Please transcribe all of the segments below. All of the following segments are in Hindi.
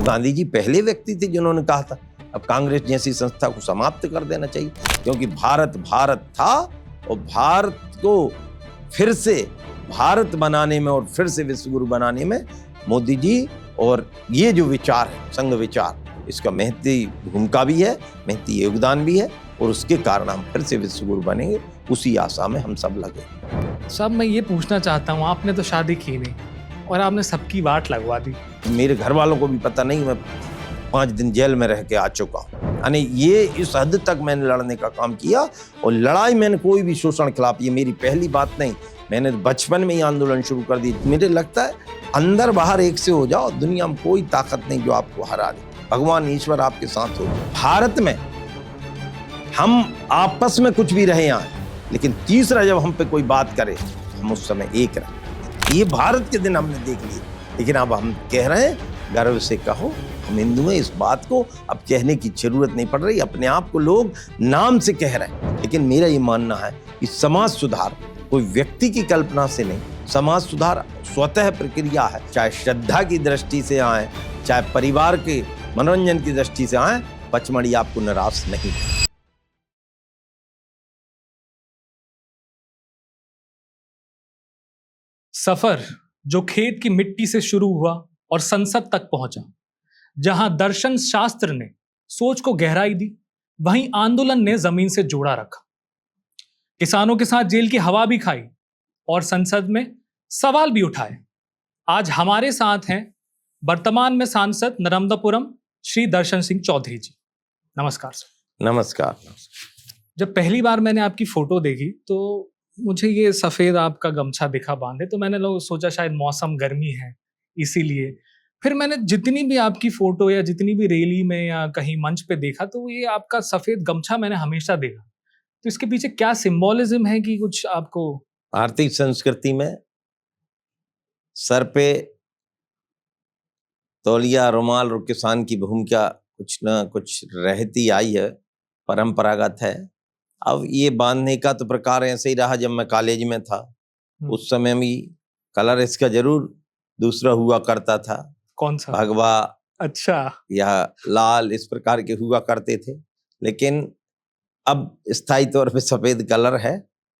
गांधी जी पहले व्यक्ति थे जिन्होंने कहा था अब कांग्रेस जैसी संस्था को समाप्त कर देना चाहिए, क्योंकि भारत भारत था और भारत को फिर से भारत बनाने में और फिर से विश्व गुरु बनाने में मोदी जी और ये जो विचार है संघ विचार, इसका महती भूमिका भी है, महती योगदान भी है और उसके कारण हम फिर से विश्व गुरु बनेंगे, उसी आशा में हम सब लगे। साहब मैं ये पूछना चाहता हूँ, आपने तो शादी की नहीं और आपने सबकी वाट लगवा दी। मेरे घर वालों को भी पता नहीं, मैं 5 दिन जेल में रह के आ चुका हूँ। यानी ये इस हद तक मैंने लड़ने का काम किया और लड़ाई मैंने कोई भी शोषण खिलाफ, ये मेरी पहली बात नहीं, मैंने बचपन में ही आंदोलन शुरू कर दी। मुझे लगता है अंदर बाहर एक से हो जाओ, दुनिया में कोई ताकत नहीं जो आपको हरा दे, भगवान ईश्वर आपके साथ हो। भारत में हम आपस में कुछ भी रहे यहाँ, लेकिन तीसरा जब हम पे कोई बात करे हम उस समय एक रहे। ये भारत के दिन हमने देख लिए, लेकिन अब हम कह रहे हैं गर्व से कहो हम हिंदू हैं, इस बात को अब कहने की जरूरत नहीं पड़ रही, अपने आप को लोग नाम से कह रहे हैं। लेकिन मेरा ये मानना है कि समाज सुधार कोई व्यक्ति की कल्पना से नहीं, समाज सुधार स्वतः प्रक्रिया है। चाहे श्रद्धा की दृष्टि से आए, चाहे परिवार के मनोरंजन की दृष्टि से आए, पचमढ़ी आपको निराश नहीं। सफर जो खेत की मिट्टी से शुरू हुआ और संसद तक पहुंचा, जहां दर्शन शास्त्र ने सोच को गहराई दी, वहीं आंदोलन ने जमीन से जोड़ा रखा। किसानों के साथ जेल की हवा भी खाई और संसद में सवाल भी उठाए। आज हमारे साथ हैं वर्तमान में सांसद नर्मदापुरम श्री दर्शन सिंह चौधरी जी। नमस्कार सर। नमस्कार। जब पहली बार मैंने आपकी फोटो देखी तो मुझे ये सफेद आपका गमछा दिखा बांधे, तो मैंने सोचा शायद मौसम गर्मी है इसीलिए। फिर मैंने जितनी भी आपकी फोटो या जितनी भी रैली में या कहीं मंच पे देखा, तो ये आपका सफेद गमछा मैंने हमेशा देखा। तो इसके पीछे क्या सिंबोलिज्म है कि कुछ आपको? भारतीय संस्कृति में सर पे तौलिया रुमाल और किसान की भूमिका कुछ न कुछ रहती आई है, परंपरागत है। अब ये बांधने का तो प्रकार ऐसे ही रहा। जब मैं कॉलेज में था उस समय भी कलर इसका जरूर दूसरा हुआ करता था। कौन सा? भगवा, अच्छा, या लाल, इस प्रकार के हुआ करते थे। लेकिन अब स्थायी तौर पे सफेद कलर है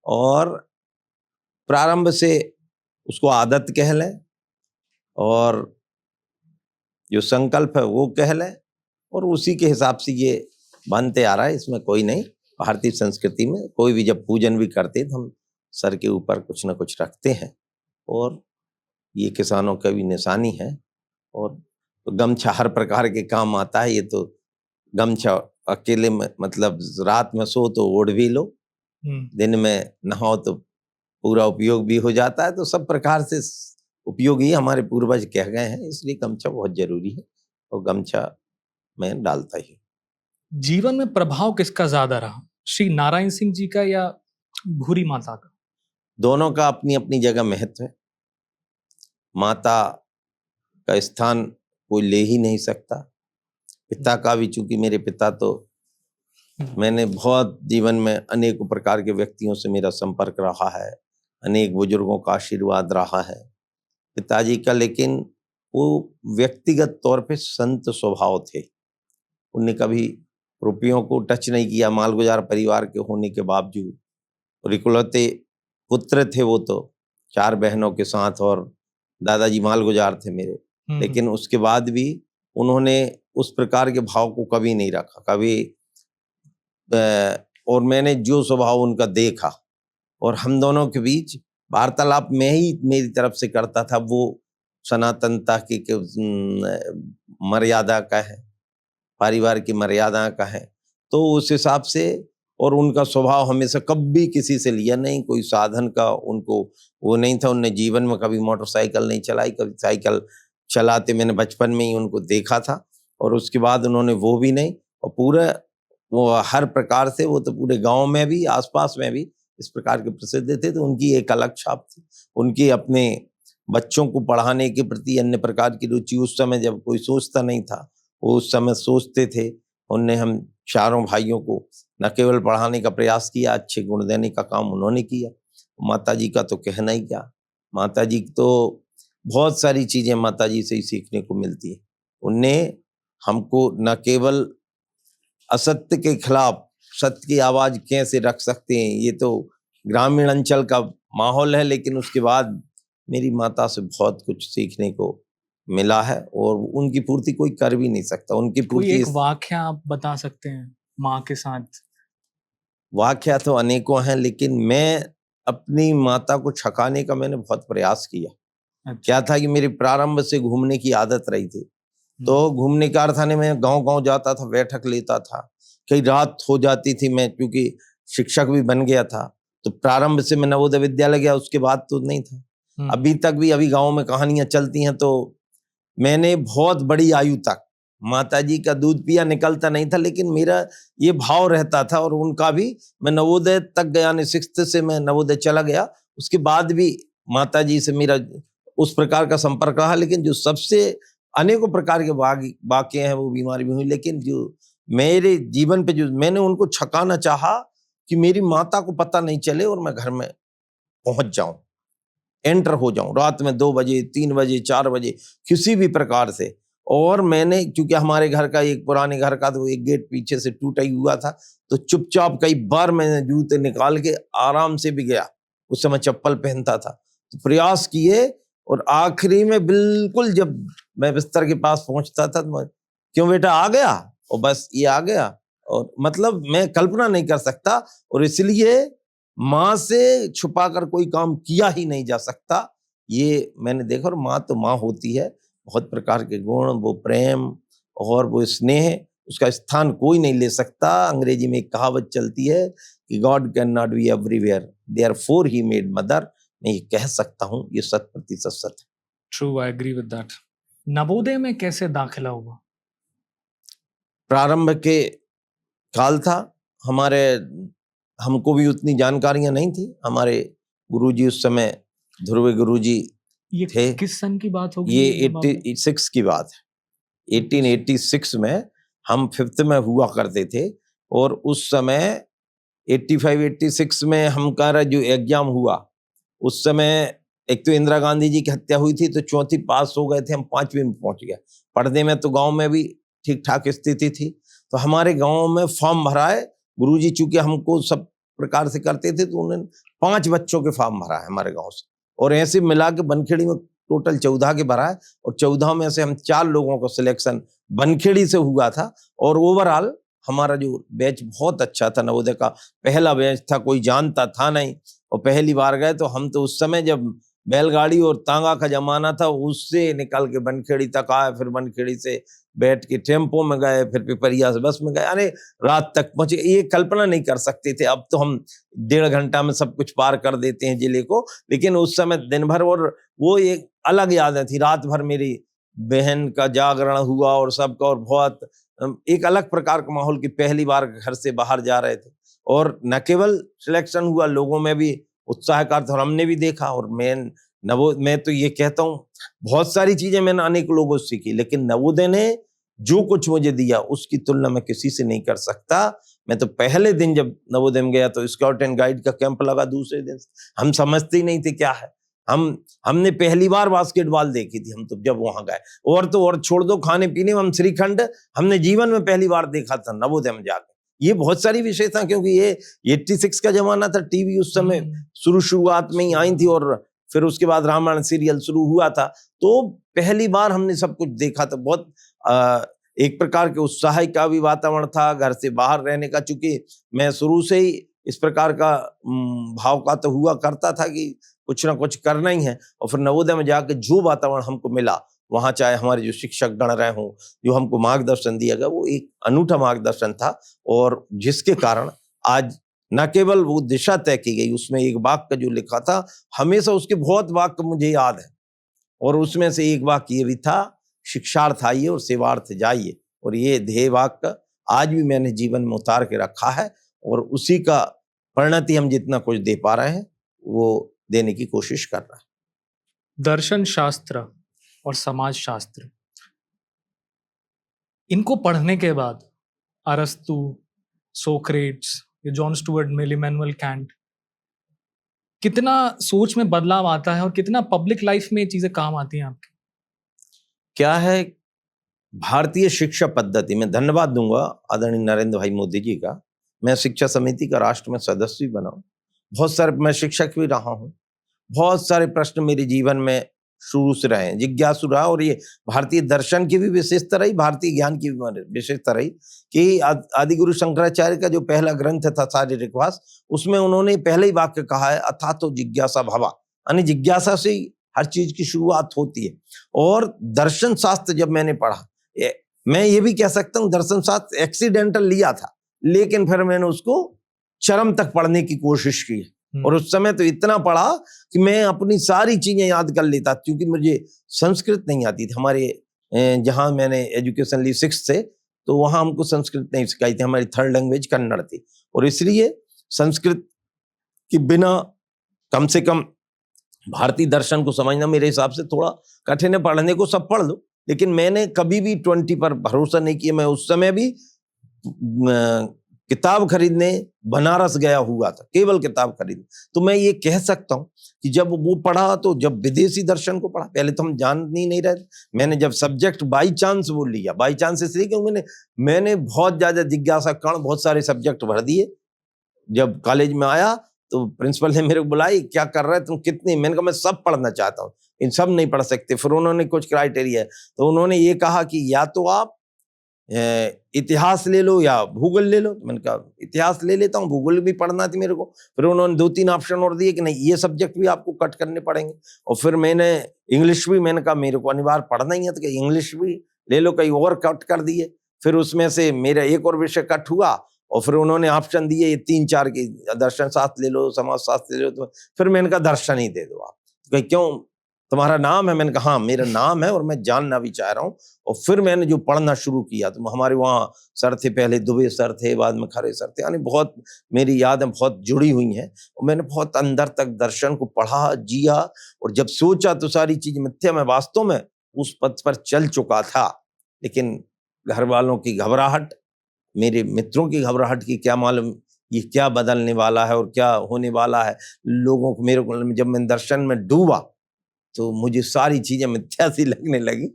और प्रारंभ से उसको आदत कह लें और जो संकल्प है वो कह लें, और उसी के हिसाब से ये बनते आ रहा है। इसमें कोई नहीं। भारतीय संस्कृति में कोई भी जब पूजन भी करते तो हम सर के ऊपर कुछ ना कुछ रखते हैं, और ये किसानों का भी निशानी है। और तो गमछा हर प्रकार के काम आता है। ये तो गमछा अकेले में, मतलब रात में सो तो ओढ़ भी लो, दिन में नहाओ तो पूरा उपयोग भी हो जाता है। तो सब प्रकार से उपयोगी हमारे पूर्वज कह गए हैं, इसलिए गमछा बहुत जरूरी है और गमछा मैं डालता ही। जीवन में प्रभाव किसका ज्यादा रहा, श्री नारायण सिंह जी का या भूरी माता का? दोनों का अपनी अपनी जगह महत्व है। माता का स्थान कोई ले ही नहीं सकता। पिता का भी, चूंकि मेरे पिता तो, मैंने बहुत जीवन में अनेक प्रकार के व्यक्तियों से मेरा संपर्क रहा है, अनेक बुजुर्गों का आशीर्वाद रहा है पिताजी का। लेकिन वो व्यक्तिगत तौर पे संत स्वभाव थे। उनने कभी रुपयों को टच नहीं किया। मालगुजार परिवार के होने के बावजूद, और इकलौते पुत्र थे वो तो 4 बहनों के साथ, और दादाजी मालगुजार थे मेरे। लेकिन उसके बाद भी उन्होंने उस प्रकार के भाव को कभी नहीं रखा, कभी। और मैंने जो स्वभाव उनका देखा, और हम दोनों के बीच वार्तालाप में ही मेरी तरफ से करता था, वो सनातनता की मर्यादा का है, परिवार की मर्यादा का है। तो उस हिसाब से, और उनका स्वभाव हमेशा कभी किसी से लिया नहीं, कोई साधन का उनको वो नहीं था। उनने जीवन में कभी मोटरसाइकिल नहीं चलाई, कभी साइकिल चलाते मैंने बचपन में ही उनको देखा था, और उसके बाद उन्होंने वो भी नहीं। और पूरा वो हर प्रकार से, वो तो पूरे गांव में भी आसपास में भी इस प्रकार के प्रसिद्ध थे। तो उनकी एक अलग छाप थी। उनकी अपने बच्चों को पढ़ाने के प्रति अन्य प्रकार की रुचि, उस समय जब कोई सोचता नहीं था वो उस समय सोचते थे। उनने हम चारों भाइयों को न केवल पढ़ाने का प्रयास किया, अच्छे गुण देने का काम उन्होंने किया। माताजी का तो कहना ही क्या। माताजी तो बहुत सारी चीजें माताजी से ही सीखने को मिलती है। उनने हमको न केवल असत्य के खिलाफ सत्य की आवाज कैसे रख सकते हैं, ये तो ग्रामीण अंचल का माहौल है, लेकिन उसके बाद मेरी माता से बहुत कुछ सीखने को मिला है और उनकी पूर्ति कोई कर भी नहीं सकता। उनकी कोई पूर्ति एक वाकया आप बता सकते हैं माँ के साथ? वाकया तो अनेकों हैं, लेकिन मैं अपनी माता को छकाने का मैंने बहुत प्रयास किया। अच्छा। क्या था कि मेरी प्रारंभ से घूमने की आदत रही थी, तो घूमने का अर्थ है मैं गांव-गांव जाता था, बैठक लेता था, कई रात हो जाती थी। मैं क्योंकि शिक्षक भी बन गया था, तो प्रारंभ से मैं नवोदय विद्यालय गया, उसके बाद तो नहीं था। अभी तक भी अभी गांव में कहानियां चलती हैं, तो मैंने बहुत बड़ी आयु तक माताजी का दूध पिया, निकलता नहीं था, लेकिन मेरा ये भाव रहता था। और उनका भी, मैं नवोदय तक गया, यानी 6th से मैं नवोदय चला गया, उसके बाद भी माताजी से मेरा उस प्रकार का संपर्क रहा। लेकिन जो सबसे अनेकों प्रकार के वाक्य हैं वो बीमारी भी हुई, लेकिन जो मेरे जीवन पे जो मैंने उनको छकाना चाहा कि मेरी माता को पता नहीं चले और मैं घर में पहुंच जाऊं, एंटर हो जाऊं रात में 2 बजे, 3 बजे, 4 बजे, किसी भी प्रकार से। और मैंने, क्योंकि हमारे घर का एक पुराने घर का तो एक गेट पीछे से टूटा ही हुआ था, तो चुपचाप कई बार मैंने जूते निकाल के आराम से भी गया, उस समय चप्पल पहनता था, तो प्रयास किए। और आखिरी में बिल्कुल जब मैं बिस्तर के पास पहुंचता था, तो क्यों बेटा आ गया, और बस ये आ गया। और मतलब मैं कल्पना नहीं कर सकता, और इसलिए माँ से छुपाकर कोई काम किया ही नहीं जा सकता, ये मैंने देखा। और माँ तो माँ होती है, बहुत प्रकार के गुण, वो प्रेम और वो स्नेह, उसका स्थान कोई नहीं ले सकता। अंग्रेजी में एक कहावत चलती है कि God can not be everywhere, therefore he made mother. मैं ये कह सकता हूँ, ये 100% सत्य है। True, I agree with that. Navodaya में कैसे दाखिला हुआ? प्रारंभ के काल था हमारे, हमको भी उतनी जानकारियां नहीं थी। हमारे गुरुजी उस समय ध्रुव गुरुजी ये थे। किस सन की बात होगी? ये 86 की बात है। 1886 में हम 5th में हुआ करते थे, और उस समय 85-86 में हम का जो एग्जाम हुआ, उस समय एक तो इंदिरा गांधी जी की हत्या हुई थी, तो 4th पास हो गए थे, हम 5वीं में पहुंच गए। पढ़ने में तो गांव में भी ठीक ठाक स्थिति थी, तो हमारे गांव में फॉर्म भराए। गुरुजी चूंकि हमको सब प्रकार से करते थे, तो उन्होंने 5 बच्चों के फॉर्म भरा है हमारे गांव से, और ऐसे मिला के बनखेड़ी में टोटल 14 के भरा है, और 14 में से हम 4 लोगों को सिलेक्शन बनखेड़ी से हुआ था। और ओवरऑल हमारा जो बैच बहुत अच्छा था, नवोदय का पहला बैच था, कोई जानता था नहीं, और पहली बार गए। तो हम तो उस समय जब बैलगाड़ी और तांगा का जमाना था, उससे निकल के बनखेड़ी तक आए, फिर बनखेड़ी से बैठ के टेम्पो में गए, फिर पिपरिया से बस में गए, अरे रात तक पहुंचे। ये कल्पना नहीं कर सकते थे। अब तो हम 1.5 घंटा में सब कुछ पार कर देते हैं जिले को, लेकिन उस समय दिन भर, और वो एक अलग यादें थी। रात भर मेरी बहन का जागरण हुआ और सबका, और बहुत एक अलग प्रकार का माहौल की पहली बार घर से बाहर जा रहे थे। और न केवल सिलेक्शन हुआ, लोगों में भी उत्साह का था, हमने भी देखा। और मैं तो ये कहता हूँ, बहुत सारी चीजें मैंने अनेक लोगों से सीखी, लेकिन नवोदय ने जो कुछ मुझे दिया उसकी तुलना मैं किसी से नहीं कर सकता। मैं तो पहले दिन जब नवोदय में गया, तो स्काउट एंड गाइड का कैंप लगा, दूसरे दिन हम समझते ही नहीं थे क्या है। हमने पहली बार बास्केटबॉल देखी थी, हम तो जब वहां गए। और तो और छोड़ दो खाने पीने में, हम श्रीखंड हमने जीवन में पहली बार देखा था नवोदय में जाकर। ये बहुत सारी विशेषता, क्योंकि ये 86 का जमाना था, टीवी उस समय शुरुआत में ही आई थी, और फिर उसके बाद रामायण सीरियल शुरू हुआ था, तो पहली बार हमने सब कुछ देखा था। बहुत एक प्रकार के उत्साह का भी वातावरण था, घर से बाहर रहने का। चूंकि मैं शुरू से ही इस प्रकार का भाव का तो हुआ करता था कि कुछ ना कुछ करना ही है। और फिर नवोदय में जाकर जो वातावरण हमको मिला, वहां चाहे हमारे जो शिक्षक गण रहे हों, जो हमको मार्गदर्शन दिया गया, वो एक अनूठा मार्गदर्शन था। और जिसके कारण आज न केवल वो दिशा तय की गई, उसमें एक वाक्य जो लिखा था, हमेशा उसके बहुत वाक्य मुझे याद है, और उसमें से एक वाक्य ये भी था, शिक्षार्थ आइए और सेवार्थ जाइए। और ये ध्येय वाक्य आज भी मैंने जीवन में उतार के रखा है, और उसी का परिणति हम जितना कुछ दे पा रहे हैं वो देने की कोशिश कर रहा है। दर्शन शास्त्र और समाज शास्त्र, इनको पढ़ने के बाद अरस्तु, Socrates, John Stuart Mill, Immanuel Kant, कितना सोच में बदलाव आता है और कितना पब्लिक लाइफ में ये चीजें काम आती हैं आपके? क्या है, भारतीय शिक्षा पद्धति में धन्यवाद दूंगा आदरणीय नरेंद्र भाई मोदी जी का। मैं शिक्षा समिति का राष्ट्र में सदस्य भी बना हूं, बहुत सारे मैं शिक्षक भी रहा हूं, बहुत सारे प्रश्न मेरे जीवन में शुरू से रहे हैं, जिज्ञासु रहा। और ये भारतीय दर्शन की भी विशेषता रही, भारतीय ज्ञान की भी विशेषता रही कि आदि गुरु शंकराचार्य का जो पहला ग्रंथ था शारीरिक वास, उसमें उन्होंने पहले ही वाक्य कहा है अथातो जिज्ञासा भवा, यानी जिज्ञासा से ही हर चीज की शुरुआत होती है। और दर्शन शास्त्र जब मैंने पढ़ा, मैं ये भी कह सकता हूँ दर्शन शास्त्र एक्सीडेंटल लिया था, लेकिन फिर मैंने उसको चरम तक पढ़ने की कोशिश की। और उस समय तो इतना पढ़ा कि मैं अपनी सारी चीजें याद कर लेता, क्योंकि मुझे संस्कृत नहीं आती थी। हमारे जहां मैंने एजुकेशन ली 6th से, तो वहां हमको संस्कृत नहीं सिखाई थी, हमारी 3rd लैंग्वेज कन्नड़ थी। और इसलिए संस्कृत के बिना कम से कम भारतीय दर्शन को समझना मेरे हिसाब से थोड़ा कठिन है। पढ़ने को सब पढ़ लो, लेकिन मैंने कभी भी 20 पर भरोसा नहीं किया। मैं उस समय भी किताब खरीदने बनारस गया हुआ था, केवल किताब खरीदने। तो मैं ये कह सकता हूं कि जब वो पढ़ा, तो जब विदेशी दर्शन को पढ़ा, पहले तो हम जान नहीं रहे थे। मैंने जब सब्जेक्ट बाई चांस वो लिया, बाई चांस इसलिए क्योंकि मैंने बहुत ज्यादा जिज्ञासा कारण बहुत सारे सब्जेक्ट भर दिए। जब कॉलेज में आया तो प्रिंसिपल ने मेरे को बुलाई, क्या कर रहे तुम, कितनी? मैंने कहा मैं सब पढ़ना चाहता हूँ, इन सब नहीं पढ़ सकते। फिर उन्होंने कुछ क्राइटेरिया, तो उन्होंने ये कहा कि या तो आप इतिहास ले लो या भूगोल ले लो। तो मैंने कहा इतिहास ले लेता हूँ, भूगोल भी पढ़ना थी मेरे को। फिर उन्होंने 2-3 ऑप्शन और दिए कि नहीं, ये सब्जेक्ट भी आपको कट करने पड़ेंगे। और फिर मैंने इंग्लिश भी, मैंने कहा मेरे को अनिवार्य पढ़ना ही है, तो इंग्लिश भी ले लो, कहीं और कट कर दिए। फिर उसमें से मेरा एक और विषय कट हुआ, और फिर उन्होंने ऑप्शन दिए ये 3-4 के, दर्शन शास्त्र ले लो, समाज शास्त्र ले लो। तो फिर मैंने कहा दर्शन ही दे दो आप। कहीं क्यों, तुम्हारा नाम है? मैंने कहा हाँ मेरा नाम है और मैं जानना भी चाह रहा हूँ। और फिर मैंने जो पढ़ना शुरू किया, तो हमारे वहाँ सर थे, पहले दुबे सर थे, बाद में खरे सर थे, यानी बहुत मेरी यादें बहुत जुड़ी हुई हैं। और मैंने बहुत अंदर तक दर्शन को पढ़ा, जिया। और जब सोचा तो सारी चीज मिथ्या, मैं वास्तव में उस पथ पर चल चुका था। लेकिन घर वालों की घबराहट, मेरे मित्रों की घबराहट की क्या मालूम ये क्या बदलने वाला है और क्या होने वाला है। लोगों को, मेरे को जब मैं दर्शन में डूबा तो मुझे सारी चीजें मिथ्या सी लगने लगी।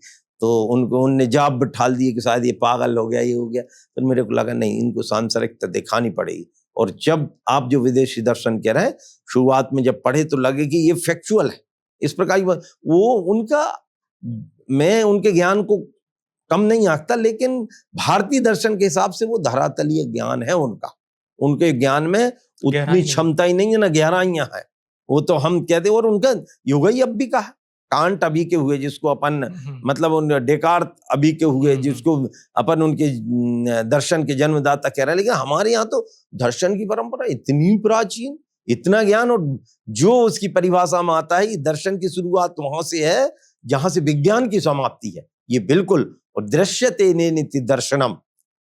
तो उनने जाप बिठाल दिए कि शायद ये पागल हो गया, ये हो गया। तो मेरे को लगा नहीं, इनको सांसारिकता दिखानी पड़ेगी। और जब आप जो विदेशी दर्शन कह रहे हैं, शुरुआत में जब पढ़े तो लगे कि ये फैक्चुअल है, इस प्रकार वो उनका, मैं उनके ज्ञान को कम नहीं आंकता, लेकिन भारतीय दर्शन के हिसाब से वो धरातलीय ज्ञान है उनका। उनके ज्ञान में उतनी क्षमता ही नहीं है, ना गहराइयां है। वो तो हम कहते, और उनका युग ही अब भी कहा, कांट अभी के हुए जिसको अपन, मतलब उन डेकार्त अभी के हुए जिसको अपन उनके दर्शन के जन्मदाता कह रहे हैं। लेकिन हमारे यहाँ तो दर्शन की परंपरा इतनी प्राचीन, इतना ज्ञान, और जो उसकी परिभाषा में आता है, दर्शन की शुरुआत वहां से है जहां से विज्ञान की समाप्ति है, ये बिल्कुल। और दृश्यते नेति दर्शनम,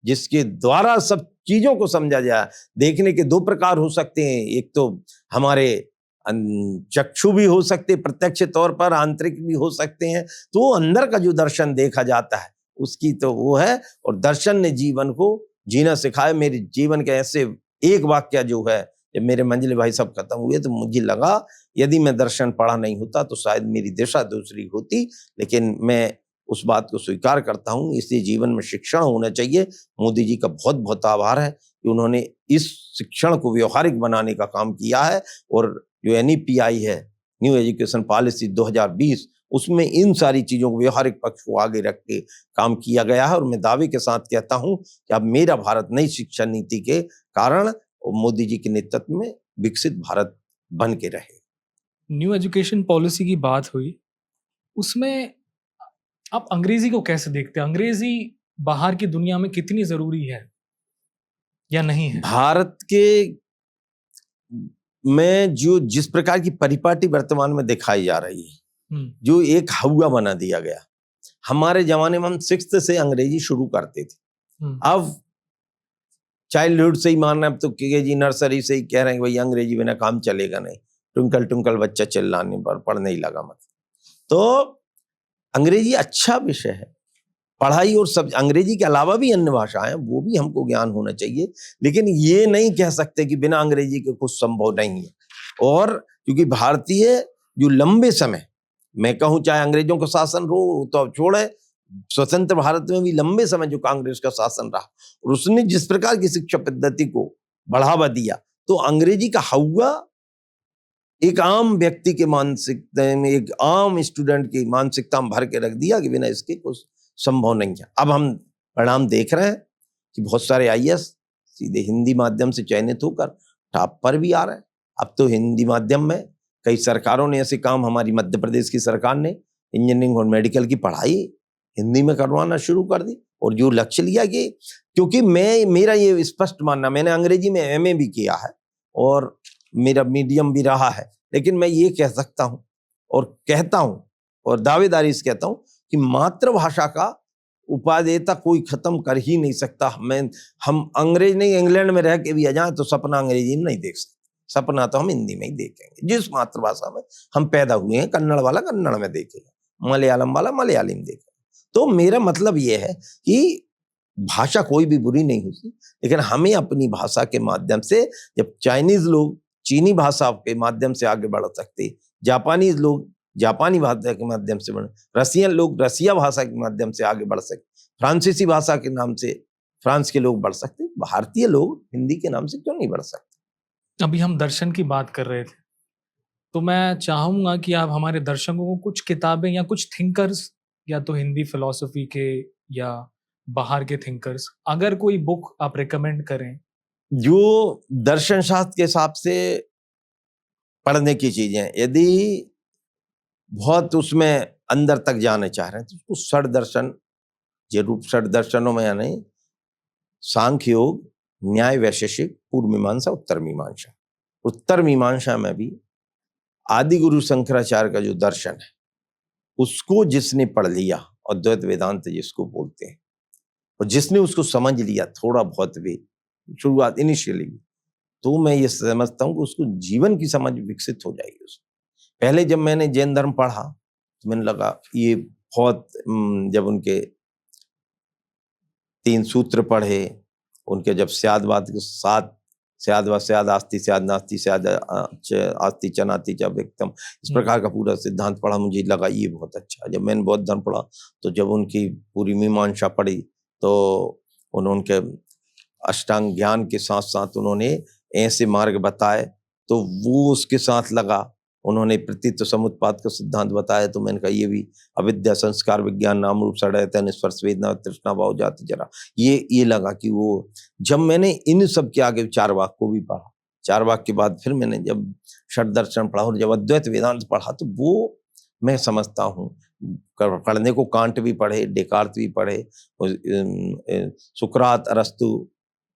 जिसके द्वारा सब चीजों को समझा जाए। देखने के 2 प्रकार हो सकते हैं, एक तो हमारे चक्षु भी हो सकते प्रत्यक्ष तौर पर, आंतरिक भी हो सकते हैं। तो अंदर का जो दर्शन देखा जाता है उसकी तो वो है। और दर्शन ने जीवन को जीना सिखाया। मेरे जीवन के ऐसे एक वाक्य जो है, जब मेरे मंजिल भाई सब खत्म हुए तो मुझे लगा यदि मैं दर्शन पढ़ा नहीं होता तो शायद मेरी दिशा दूसरी होती। लेकिन मैं उस बात को स्वीकार करता हूं, इसलिए जीवन में शिक्षण होना चाहिए। मोदी जी का बहुत बहुत आभार है कि उन्होंने इस शिक्षण को व्यवहारिक बनाने का काम किया है। और जो NEPI है, न्यू एजुकेशन पॉलिसी 2020, उसमें इन सारी चीजों को, व्यवहारिक पक्ष को आगे रख के काम किया गया है। और मैं दावे के साथ कहता हूं कि अब मेरा भारत नई शिक्षा नीति के कारण और मोदी जी के नेतृत्व में विकसित भारत बन के रहे। न्यू एजुकेशन पॉलिसी की बात हुई, उसमें आप अंग्रेजी को कैसे देखते हैं? अंग्रेजी बाहर की दुनिया में कितनी जरूरी है या नहीं है? भारत के में जो जिस प्रकार की परिपाटी वर्तमान में दिखाई जा रही है, जो एक हवा बना दिया गया। हमारे जमाने में हम 6th से अंग्रेजी शुरू करते थे, अब चाइल्डहुड से ही मानना, अब तो KG नर्सरी से ही कह रहे हैं भाई अंग्रेजी बिना काम चलेगा नहीं। ट्विंकल ट्विंकल बच्चा चिल्लाने पर पढ़ने ही लगा मत। तो अंग्रेजी अच्छा विषय है, पढ़ाई और सब, अंग्रेजी के अलावा भी अन्य भाषाएं, वो भी हमको ज्ञान होना चाहिए। लेकिन ये नहीं कह सकते कि बिना अंग्रेजी के कुछ संभव नहीं है। और क्योंकि भारतीय जो लंबे समय, मैं कहूँ चाहे अंग्रेजों का शासन रो तो अब छोड़े, स्वतंत्र भारत में भी लंबे समय जो कांग्रेस का शासन रहा और उसने जिस प्रकार की शिक्षा पद्धति को बढ़ावा दिया, तो अंग्रेजी का हवा एक आम व्यक्ति के मानसिकता में, एक आम स्टूडेंट की मानसिकता में भर के रख दिया कि बिना इसके कुछ संभव नहीं है। अब हम परिणाम देख रहे हैं कि बहुत सारे आईएएस सीधे हिंदी माध्यम से चयनित होकर टॉप पर भी आ रहे हैं। अब तो हिंदी माध्यम में कई सरकारों ने ऐसे काम, हमारी मध्य प्रदेश की सरकार ने इंजीनियरिंग और मेडिकल की पढ़ाई हिंदी में करवाना शुरू कर दी। और जो लक्ष्य लिया कि, क्योंकि मेरा ये स्पष्ट मानना, मैंने अंग्रेजी में एमए भी किया है और मेरा मीडियम भी रहा है, लेकिन मैं ये कह सकता हूं और कहता हूं और दावेदारी से कहता हूं कि मातृभाषा का उपादेयता कोई खत्म कर ही नहीं सकता। हम अंग्रेज नहीं, इंग्लैंड में रह के भी आ जाए तो सपना अंग्रेजी में नहीं देख सकते, सपना तो हम हिंदी में ही देखेंगे। जिस मातृभाषा में हम पैदा हुए हैं, कन्नड़ वाला कन्नड़ में देखेगा, मलयालम वाला मलयाली में देखेगा। तो मेरा मतलब ये है कि भाषा कोई भी बुरी नहीं होती, लेकिन हमें अपनी भाषा के माध्यम से, जब चाइनीज लोग चीनी भाषा के माध्यम से आगे बढ़ सकते, जापानीज लोग जापानी भाषा के माध्यम से बढ़, रसियन लोग रसिया भाषा के माध्यम से आगे बढ़ सकते, फ्रांसीसी भाषा के नाम से फ्रांस के लोग बढ़ सकते, भारतीय लोग हिंदी के नाम से क्यों नहीं बढ़ सकते? अभी हम दर्शन की बात कर रहे थे, तो मैं चाहूंगा कि आप हमारे दर्शकों को कुछ किताबें या कुछ थिंकर्स, या तो हिंदी फिलॉसफी के या बाहर के थिंकर्स, अगर कोई बुक आप रिकमेंड करें जो दर्शन शास्त्र के हिसाब से पढ़ने की चीजें, यदि बहुत उसमें अंदर तक जाने चाह रहे हैं तो उसको षड दर्शन जरूर, षड दर्शनों में यानी सांख्य योग, न्याय वैशेषिक, पूर्व मीमांसा, उत्तर मीमांसा। उत्तर मीमांसा में भी आदि गुरु शंकराचार्य का जो दर्शन है उसको जिसने पढ़ लिया, अद्वैत वेदांत जिसको बोलते हैं, और जिसने उसको समझ लिया थोड़ा बहुत भी, शुरुआत इनिशियली, तो मैं ये समझता हूँ कि उसको जीवन की समझ विकसित हो जाएगी उसको। पहले जब मैंने जैन धर्म पढ़ा तो मैंने लगा ये बहुत, जब उनके 3 सूत्र पढ़े, उनके जब स्यादवाद के 7 स्यादवाद, स्याद आस्ति, स्याद नास्ति, स्याद आस्ति चनाति च व्यक्तम, इस प्रकार का पूरा सिद्धांत पढ़ा, मुझे लगा ये बहुत अच्छा। जब मैंने बौद्ध धर्म पढ़ा तो जब उनकी पूरी मीमांसा पढ़ी तो उनके अष्टांग ज्ञान के साथ साथ उन्होंने ऐसे मार्ग बताए तो वो उसके साथ लगा। उन्होंने प्रतित्व समुत्पाद का सिद्धांत बताया तो मैंने कहा ये भी, अविद्या संस्कार विज्ञान नाम रूप षडयतन स्पर्श वेदना तृष्णा भाव जाति जरा, ये लगा कि वो, जब मैंने इन सब के आगे चारवाक को भी पढ़ा, चारवाक के बाद फिर मैंने जब षड दर्शन पढ़ा और जब अद्वैत वेदांत पढ़ा तो वो मैं समझता हूँ, पढ़ने को कांट भी पढ़े, डेकार्त भी पढ़े, सुकरात, अरस्तु,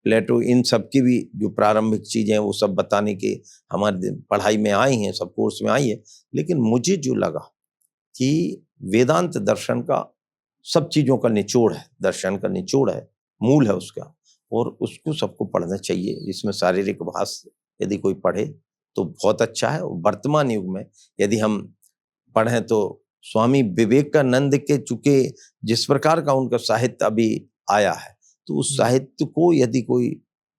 प्लेटो, इन सब की भी जो प्रारंभिक चीजें हैं वो सब बताने के हमारे पढ़ाई में आई हैं, सब कोर्स में आई है। लेकिन मुझे जो लगा कि वेदांत दर्शन का सब चीजों का निचोड़ है, दर्शन का निचोड़ है, मूल है उसका, और उसको सबको पढ़ना चाहिए। इसमें शारीरिक भाष यदि कोई पढ़े तो बहुत अच्छा है। वर्तमान युग में यदि हम पढ़ें तो स्वामी विवेकानंद के चूंकि जिस प्रकार का उनका साहित्य अभी आया है, तो उस साहित्य को यदि कोई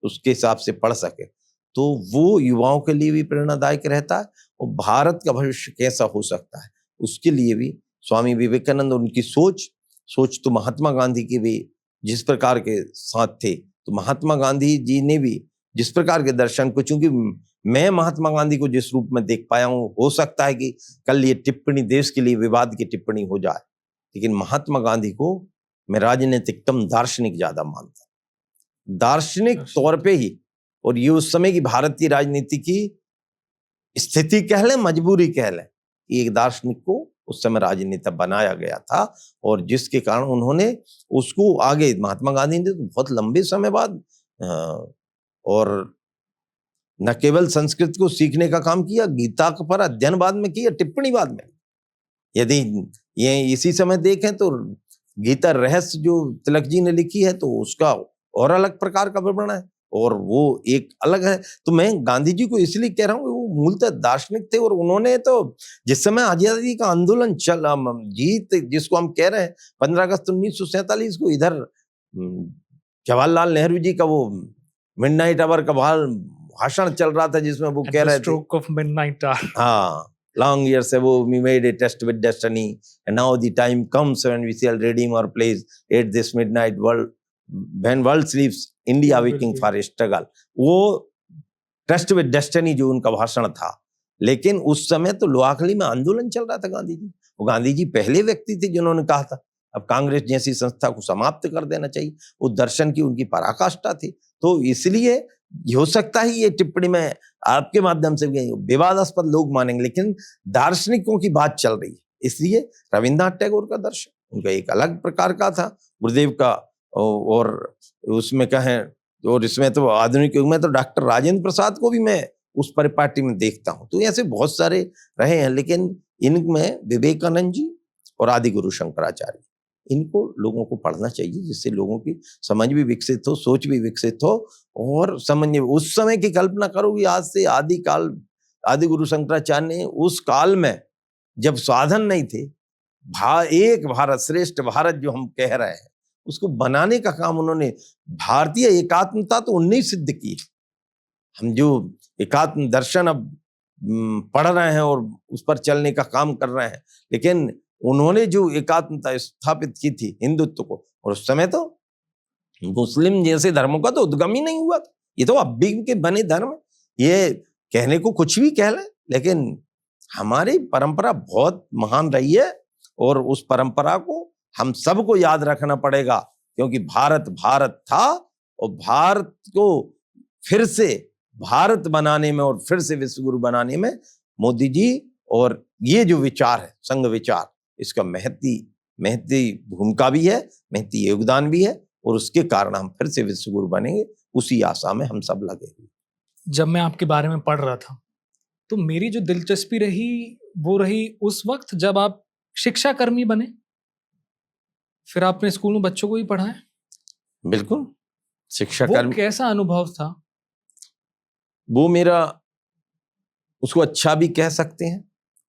उसके हिसाब से पढ़ सके तो वो युवाओं के लिए भी प्रेरणादायक रहता है, और भारत का भविष्य कैसा हो सकता है उसके लिए भी स्वामी विवेकानंद, उनकी सोच तो महात्मा गांधी की भी जिस प्रकार के साथ थे, तो महात्मा गांधी जी ने भी जिस प्रकार के दर्शन को, चूंकि मैं महात्मा गांधी को जिस रूप में देख पाया हूँ, हो सकता है कि कल ये टिप्पणी देश के लिए विवाद की टिप्पणी हो जाए, लेकिन महात्मा गांधी को मैं राजनीतिकतम दार्शनिक ज्यादा मानता हूं, दार्शनिक तौर पे ही। और ये उस समय की भारतीय राजनीति की स्थिति कह लें, मजबूरी कह लें, एक दार्शनिक को उस समय राजनेता बनाया गया था, और जिसके कारण उन्होंने उसको आगे, महात्मा गांधी ने तो बहुत लंबे समय बाद और न केवल संस्कृत को सीखने का काम किया, गीता पर अध्ययन बाद में किया, टिप्पणी बाद में। यदि ये इसी समय देखें तो गीता रहस्य जो तिलक जी ने लिखी है तो उसका और अलग प्रकार का विवरण है, और वो एक अलग है। तो मैं गांधी जी को इसलिए कह रहा हूँ, वो मूलतः दार्शनिक थे, और उन्होंने तो जिस समय आजादी का आंदोलन जीत जिसको हम कह रहे हैं 15 अगस्त 1947 को, इधर जवाहरलाल नेहरू जी का वो मिडनाइट आवर का भाषण चल रहा था जिसमें वो कह रहे थे स्ट्रोक ऑफ मिडनाइट आवर, हाँ, long years ago we made a test with destiny and now the time comes when we shall redeem our place at this midnight world when world sleeps India waking for a struggle। वो टेस्ट विद डेस्टिनी जो उनका भाषण था, लेकिन उस समय तो लोहाखली में आंदोलन चल रहा था गांधी जी। वो गांधी जी पहले व्यक्ति थे जिन्होंने कहा था अब कांग्रेस जैसी संस्था को समाप्त कर देना चाहिए। वो दर्शन की उनकी पराकाष्ठा थी। तो इसलिए हो सकता है ये टिप्पणी में आपके माध्यम से विवादास्पद लोग मानेंगे, लेकिन दार्शनिकों की बात चल रही है, इसलिए रविन्द्रनाथ टैगोर का दर्शन उनका एक अलग प्रकार का था, गुरुदेव का और उसमें कहें और इसमें तो आधुनिक युग में तो डॉक्टर राजेंद्र प्रसाद को भी मैं उस परिपाटी में देखता हूं। तो ऐसे बहुत सारे रहे हैं, लेकिन इनमें विवेकानंद जी और आदि गुरु शंकराचार्य, इनको लोगों को पढ़ना चाहिए जिससे लोगों की समझ भी विकसित हो, सोच भी विकसित हो और समझ। उस समय की कल्पना करो कि आज से आदि गुरु शंकराचार्य ने उस काल में जब साधन नहीं थे, एक भारत श्रेष्ठ भारत जो हम कह रहे हैं उसको बनाने का काम उन्होंने, भारतीय एकात्मता तो उनने ही सिद्ध की। हम जो एकात्म दर्शन अब पढ़ रहे हैं और उस पर चलने का काम कर रहे हैं, लेकिन उन्होंने जो एकात्मता स्थापित की थी हिंदुत्व को, और उस समय तो मुस्लिम जैसे धर्मों का तो उद्गम ही नहीं हुआ था। ये तो अब भी के बने धर्म, ये कहने को कुछ भी कह लें, लेकिन हमारी परंपरा बहुत महान रही है और उस परंपरा को हम सबको याद रखना पड़ेगा, क्योंकि भारत भारत था और भारत को फिर से भारत बनाने में और फिर से विश्व गुरु बनाने में मोदी जी और ये जो विचार है संघ विचार, इसका महती भूमिका भी है, महती योगदान भी है, और उसके कारण हम फिर से विश्व गुरु बनेंगे, उसी आशा में हम सब लगे हुए। जब मैं आपके बारे में पढ़ रहा था तो मेरी जो दिलचस्पी रही वो रही उस वक्त जब आप शिक्षा कर्मी बने, फिर आपने स्कूल में बच्चों को भी पढ़ाया। बिल्कुल, शिक्षा वो कर्मी कैसा अनुभव था? वो मेरा, उसको अच्छा भी कह सकते हैं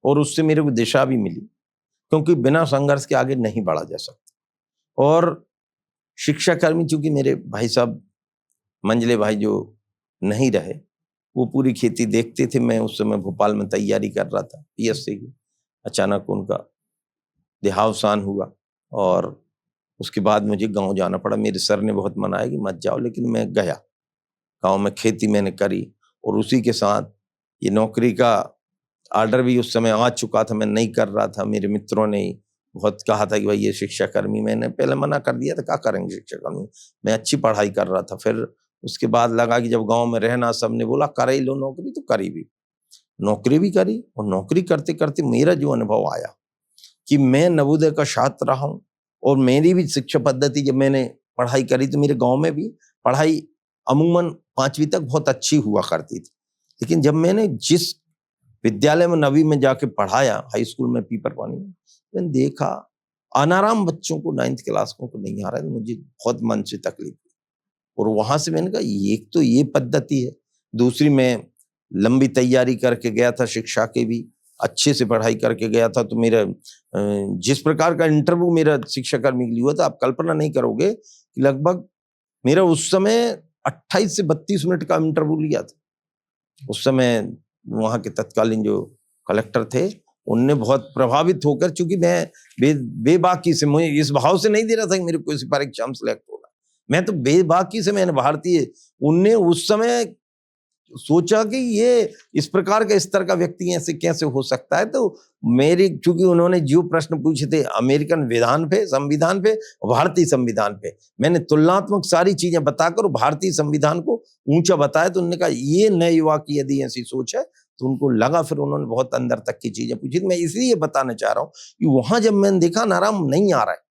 और उससे मेरे को दिशा भी मिली, क्योंकि बिना संघर्ष के आगे नहीं बढ़ा जा सकता। और शिक्षा कर्मी चूंकि मेरे भाई साहब मंजले भाई जो नहीं रहे, वो पूरी खेती देखते थे। मैं उस समय भोपाल में तैयारी कर रहा था पीएससी की, अचानक उनका देहावसान हुआ और उसके बाद मुझे गांव जाना पड़ा। मेरे सर ने बहुत मनाया कि मत जाओ, लेकिन मैं गया। गांव में खेती मैंने करी और उसी के साथ ये नौकरी का ऑर्डर भी उस समय आ चुका था, मैं नहीं कर रहा था। मेरे मित्रों ने बहुत कहा था कि भाई ये शिक्षा कर्मी, मैंने पहले मना कर दिया था, क्या करेंगे शिक्षा कर्मी, मैं अच्छी पढ़ाई कर रहा था। फिर उसके बाद लगा कि जब गांव में रहना, सबने बोला कर ही लो नौकरी, तो करी भी, नौकरी भी करी। और नौकरी करते करते मेरा जो अनुभव आया कि मैं नवोदय का छात्र रहा हूँ और मेरी भी शिक्षा पद्धति, जब मैंने पढ़ाई करी तो मेरे गांव में भी पढ़ाई अमूमन 5वीं तक बहुत अच्छी हुआ करती थी। लेकिन जब मैंने जिस विद्यालय में 9वीं में जाके पढ़ाया, हाई स्कूल में पीपर पानी में, मैंने देखा अनाराम बच्चों को 9th क्लास को नहीं आ रहा है, मुझे बहुत मन से तकलीफ हुई। और वहां से मैंने कहा एक तो ये पद्धति है, दूसरी मैं लंबी तैयारी करके गया था, शिक्षा के भी अच्छे से पढ़ाई करके गया था। तो मेरा जिस प्रकार का इंटरव्यू मेरा शिक्षा कर्मी के लिए हुआ था, आप कल्पना नहीं करोगे कि लगभग मेरा उस समय 28 से 32 मिनट का इंटरव्यू लिया था। उस समय वहां के तत्कालीन जो कलेक्टर थे, उनने बहुत प्रभावित होकर, चूंकि मैं बेबाकी से, मुझे इस भाव से नहीं दे रहा था कि मेरे को इसी परीक्षा में सिलेक्ट होगा, मैं तो बेबाकी से, मैंने भारतीय, उनने उस समय सोचा कि ये इस प्रकार का स्तर का व्यक्ति ऐसे कैसे हो सकता है। तो मेरी, चूंकि उन्होंने जो प्रश्न पूछे थे अमेरिकन विधान पे, संविधान पे, भारतीय संविधान पे, मैंने तुलनात्मक सारी चीजें बताकर भारतीय संविधान को ऊंचा बताया। तो उन्होंने कहा ये नए युवा की यदि ऐसी सोच है, तो उनको लगा, फिर उन्होंने बहुत अंदर तक की चीजें पूछी। मैं इसलिए बताना चाह रहा हूँ कि वहां जब मैंने देखा नाराम नहीं आ रहा है,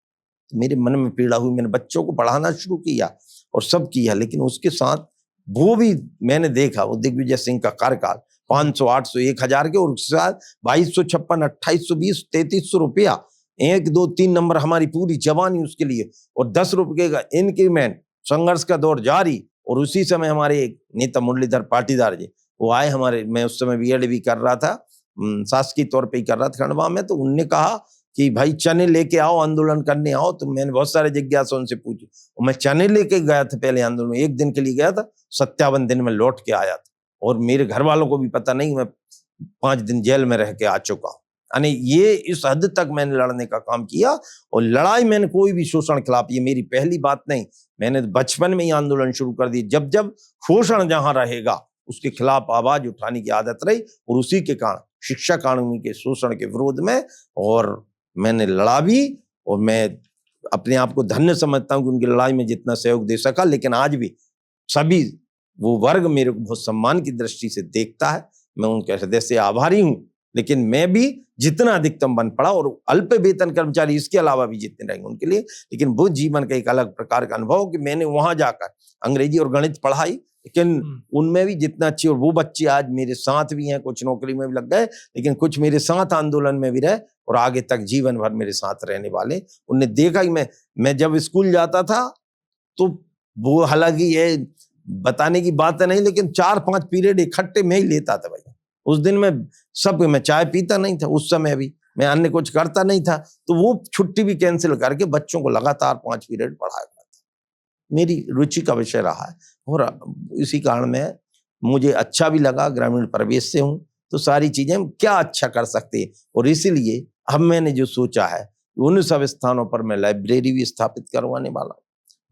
तो मेरे मन में पीड़ा हुई। मैंने बच्चों को पढ़ाना शुरू किया और सब किया, लेकिन उसके साथ वो भी मैंने देखा, वो दिग्विजय सिंह का कार्यकाल 500, 800, 1000 के, और उसके साथ 2256, 2820, 3300 रुपया, 1, 2, 3 नंबर हमारी पूरी जवानी उसके लिए, और 10 रुपये का इंक्रीमेंट, संघर्ष का दौर जारी। और उसी समय हमारे एक नेता मुरलीधर पाटीदार जी वो आए हमारे, मैं उस समय बीएड भी कर रहा था, शासकीय तौर पे ही कर रहा था खंडवा में। तो उनने कहा कि भाई चने लेके आओ, आंदोलन करने आओ। तो मैंने बहुत सारे जिज्ञासा उनसे पूछी, और मैं चने लेके गया था पहले आंदोलन में, 1 दिन के लिए गया था, 57 दिन में लौट के आया था। और मेरे घर वालों को भी पता नहीं, मैं 5 दिन जेल में रह के आ चुका हूं। यानी ये इस हद तक मैंने लड़ने का काम किया, और लड़ाई मैंने कोई भी शोषण खिलाफ, ये मेरी पहली बात नहीं, मैंने बचपन में ही आंदोलन शुरू कर दी। जब जब शोषण जहां रहेगा उसके खिलाफ आवाज उठाने की आदत रही, और उसी के कारण शिक्षा कानून के शोषण के विरोध में और मैंने लड़ा भी, और मैं अपने आप को धन्य समझता हूं कि उनकी लड़ाई में जितना सहयोग दे सका। लेकिन आज भी सभी वो वर्ग मेरे को बहुत सम्मान की दृष्टि से देखता है, मैं उनके हृदय से आभारी हूं। लेकिन मैं भी जितना अधिकतम बन पड़ा, और अल्प वेतन कर्मचारी इसके अलावा भी जितने रहेंगे उनके लिए, लेकिन वो जीवन का एक अलग प्रकार का अनुभव कि मैंने वहां जाकर अंग्रेजी और गणित पढ़ाई, लेकिन उनमें भी जितना अच्छी, और वो बच्चे आज मेरे साथ भी हैं, कुछ नौकरी में भी लग गए, लेकिन कुछ मेरे साथ आंदोलन में भी रहे और आगे तक जीवन भर मेरे साथ रहने वाले। उनने देखा कि मैं जब स्कूल जाता था तो वो, हालांकि ये बताने की बात नहीं, लेकिन 4-5 पीरियड इकट्ठे में ही लेता था भैया। उस दिन मैं चाय पीता नहीं था, उस समय भी मैं अन्य कुछ करता नहीं था, तो वो छुट्टी भी कैंसिल करके बच्चों को लगातार 5 पीरियड पढ़ाया था। मेरी रुचि का विषय रहा है, और इसी कारण में मुझे अच्छा भी लगा। ग्रामीण परिवेश से हूं तो सारी चीजें हम क्या अच्छा कर सकते हैं, और इसीलिए अब मैंने जो सोचा है उन सब स्थानों पर मैं लाइब्रेरी भी स्थापित करवाने वाला हूं।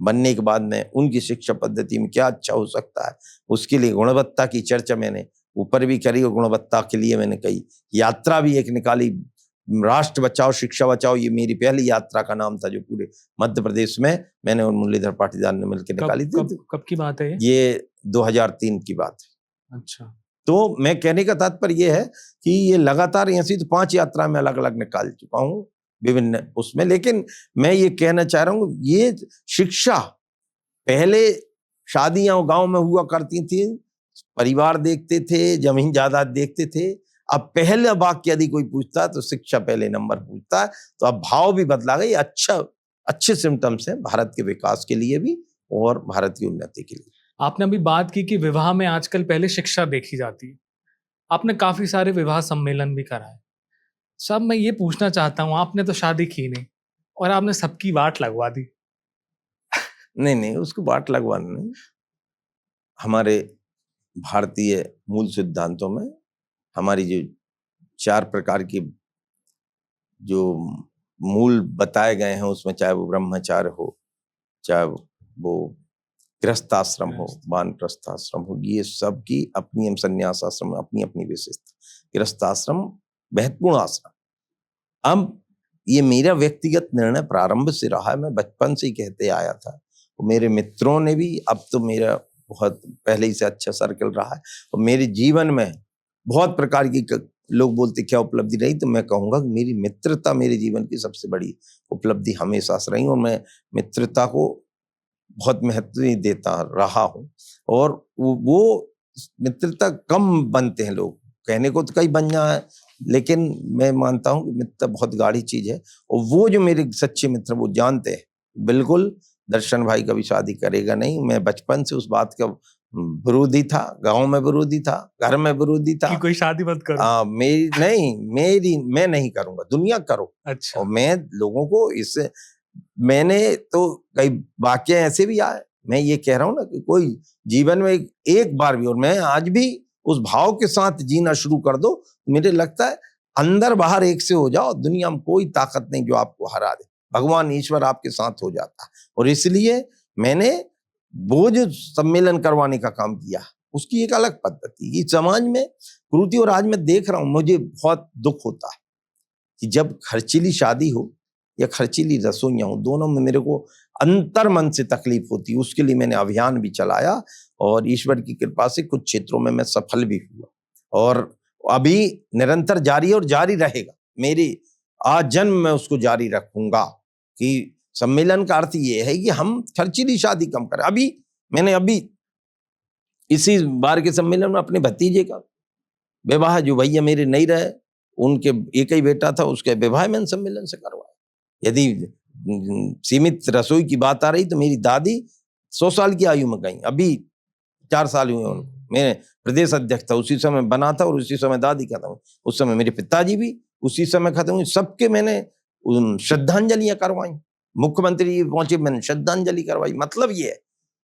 बनने के बाद में उनकी शिक्षा पद्धति में क्या अच्छा हो सकता है, उसके लिए गुणवत्ता की चर्चा मैंने ऊपर भी करी, और गुणवत्ता के लिए मैंने कई यात्रा भी एक निकाली। राष्ट्र बचाओ शिक्षा बचाओ, ये मेरी पहली यात्रा का नाम था, जो पूरे मध्य प्रदेश में मैंने और मुरलीधर पाटीदार ने मिलकर निकाली थी। कब की बात है ये 2003 की बात है। अच्छा। तो मैं कहने का तात्पर्य ये है कि ये लगातार ऐसी तो 5 यात्रा में अलग अलग निकाल चुका हूँ विभिन्न उसमें। लेकिन मैं ये कहना चाह रहा हूँ, ये शिक्षा पहले शादियां गांव में हुआ करती थी, परिवार देखते थे, जमीन जायदाद देखते थे। अब पहले वाक्य यदि कोई पूछता है तो शिक्षा पहले नंबर पूछता है। तो अब भाव भी बदला गया। अच्छे सिम्टम्स हैं भारत के विकास के लिए भी और भारत की उन्नति के लिए। आपने अभी बात की कि विवाह में आजकल पहले शिक्षा देखी जाती है। आपने काफी सारे विवाह सम्मेलन भी कराए। सब मैं ये पूछना चाहता हूँ, आपने तो शादी की नहीं और आपने सबकी वाट लगवा दी। नहीं, उसको वाट लगवाना नहीं। हमारे भारतीय मूल सिद्धांतों में हमारी जो 4 प्रकार की जो मूल बताए गए हैं, उसमें चाहे वो ब्रह्मचार्य हो, चाहे वो गृहस्थाश्रम हो, वानप्रस्थाश्रम हो, ये सब की अपनी, संन्यास आश्रम अपनी अपनी विशेषता। गृहस्थाश्रम महत्वपूर्ण आश्रम। अब ये मेरा व्यक्तिगत निर्णय प्रारंभ से रहा है, मैं बचपन से ही कहते आया था। मेरे मित्रों ने भी, अब तो मेरा बहुत पहले ही से अच्छा सर्कल रहा है, और मेरे जीवन में बहुत प्रकार की, लोग बोलते क्या उपलब्धि रही, तो मैं कहूंगा कि मेरी मित्रता मेरे जीवन की सबसे बड़ी उपलब्धि हमेशा से रही, और मैं मित्रता को बहुत महत्व देता रहा हूँ। और वो मित्रता कम बनते हैं लोग, कहने को तो कई बन जाए, लेकिन मैं मानता हूँ कि मित्रता बहुत गाढ़ी चीज है। और वो जो मेरे सच्चे मित्र वो जानते हैं, बिल्कुल दर्शन भाई कभी शादी करेगा नहीं। मैं बचपन से उस बात का विरोधी था, गांव में विरोधी था, घर में विरोधी था कि कोई शादी मत करो। मैं नहीं करूंगा, दुनिया करो। अच्छा। और मैं लोगों को इससे, मैंने तो कई वाक्य ऐसे भी आए, मैं ये कह रहा हूं ना कि कोई जीवन में एक बार भी, और मैं आज भी उस भाव के साथ जीना शुरू कर दो, मुझे लगता है अंदर बाहर एक से हो जाओ, दुनिया में कोई ताकत नहीं जो आपको हरा दे। भगवान ईश्वर आपके साथ हो जाता है। और इसलिए मैंने वो जो सम्मेलन करवाने का काम किया, उसकी एक अलग पद्धति की समाज में कुरीति। और आज मैं देख रहा हूं, मुझे बहुत दुख होता है कि जब खर्चीली शादी हो या खर्चीली रसोइयां हो, दोनों में मेरे को अंतर मन से तकलीफ होती है। उसके लिए मैंने अभियान भी चलाया, और ईश्वर की कृपा से कुछ क्षेत्रों में मैं सफल भी हुआ, और अभी निरंतर जारी है और जारी रहेगा। मेरी आजन्म में उसको जारी रखूंगा कि सम्मेलन का अर्थ ये है कि हम खर्चीली शादी कम करें। मैंने इसी बार के सम्मेलन में अपने भतीजे का विवाह, जो भैया मेरे नहीं रहे, उनके एक ही बेटा था, उसके विवाह मैंने सम्मेलन से करवाया। यदि सीमित रसोई की बात आ रही तो मेरी दादी 100 साल की आयु में गई, अभी 4 साल हुए उनको। मैं प्रदेश अध्यक्ष था, उसी समय बना था, और उसी समय दादी खत्म हुई। उस समय मेरे पिताजी भी उसी समय खत्म हुए। सबके मैंने श्रद्धांजलियां करवाई। मुख्यमंत्री पहुंचे, मैंने श्रद्धांजलि करवाई। मतलब ये है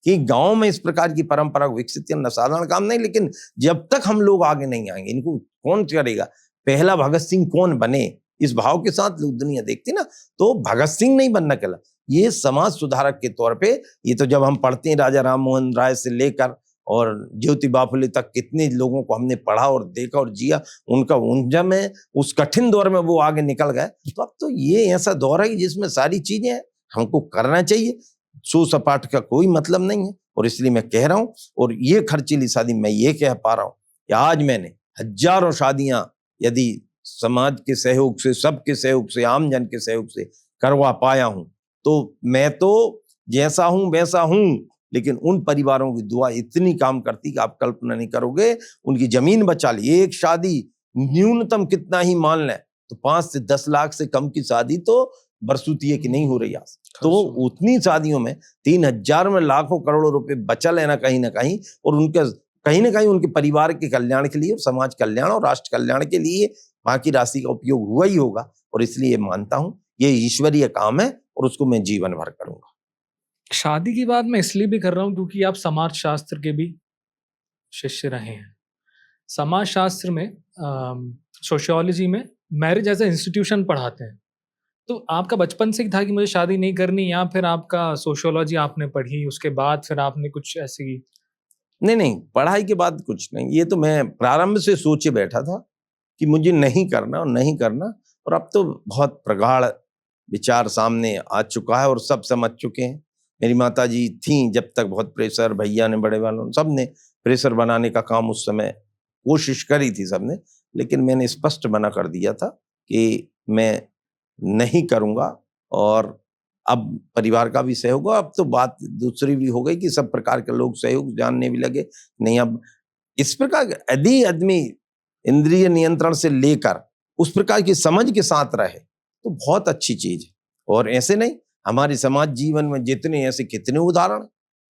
कि गांव में इस प्रकार की परंपरा विकसित करना साधारण काम नहीं, लेकिन जब तक हम लोग आगे नहीं आएंगे, इनको कौन करेगा, पहला भगत सिंह कौन बने, इस भाव के साथ लोग दुनिया देखती ना, तो भगत सिंह नहीं बनना कहला। ये समाज सुधारक के तौर पे, ये तो जब हम पढ़ते हैं राजा राम मोहन राय से लेकर और ज्योतिबा फुले तक कितने लोगों को हमने पढ़ा और देखा और जिया, उनका उनजा में उस कठिन दौर में वो आगे निकल गए। तो अब तो ये ऐसा दौर है जिसमें सारी चीजें हैं, हमको करना चाहिए, सो सपाट का कोई मतलब नहीं है। और इसलिए मैं कह रहा हूं, और ये खर्चीली शादी मैं ये कह पा रहा हूं कि आज मैंने हजारों शादियां यदि समाज के सहयोग से, सबके सहयोग से, आम जन के सहयोग से करवा पाया हूं, तो मैं तो जैसा हूं वैसा हूं, लेकिन उन परिवारों की दुआ इतनी काम करती कि आप कल्पना नहीं करोगे। उनकी जमीन बचा ली। एक शादी न्यूनतम कितना ही मान लें तो 5 से 10 लाख से कम की शादी तो बरसूती की नहीं हो रही आज। तो उतनी शादियों में 3000 में लाखों करोड़ों रुपए बचा लेना कहीं ना कहीं, और उनके कहीं ना कहीं उनके परिवार के कल्याण के लिए और समाज कल्याण और राष्ट्र कल्याण के लिए बाकी राशि का उपयोग हुआ ही होगा। और इसलिए मानता हूं ये ईश्वरीय काम है और उसको मैं जीवन भर करूंगा। शादी की बात मैं इसलिए भी कर रहा हूं क्योंकि आप समाज शास्त्र के भी शिष्य रहे हैं। समाज शास्त्र में, सोशियोलॉजी में मैरिज एज ए इंस्टीट्यूशन पढ़ाते हैं। तो आपका बचपन से ही था कि मुझे शादी नहीं करनी, या फिर आपका सोशियोलॉजी आपने पढ़ी उसके बाद फिर आपने कुछ ऐसी? नहीं, पढ़ाई के बाद कुछ नहीं, ये तो मैं प्रारंभ से सोचे बैठा था कि मुझे नहीं करना और नहीं करना। और अब तो बहुत प्रगाढ़ विचार सामने आ चुका है और सब समझ चुके हैं। मेरी माताजी थीं जब तक, बहुत प्रेशर, भैया ने, बड़े वालों, सब ने प्रेशर बनाने का काम उस समय कोशिश करी थी सबने, लेकिन मैंने स्पष्ट मना कर दिया था कि मैं नहीं करूंगा। और अब परिवार का भी सहयोग, अब तो बात दूसरी भी हो गई कि सब प्रकार के लोग सहयोग जानने भी लगे। नहीं, अब इस प्रकार यदि आदमी इंद्रिय नियंत्रण से लेकर उस प्रकार की समझ के साथ रहे तो बहुत अच्छी चीज है। और ऐसे नहीं, हमारे समाज जीवन में जितने ऐसे कितने उदाहरण हैं।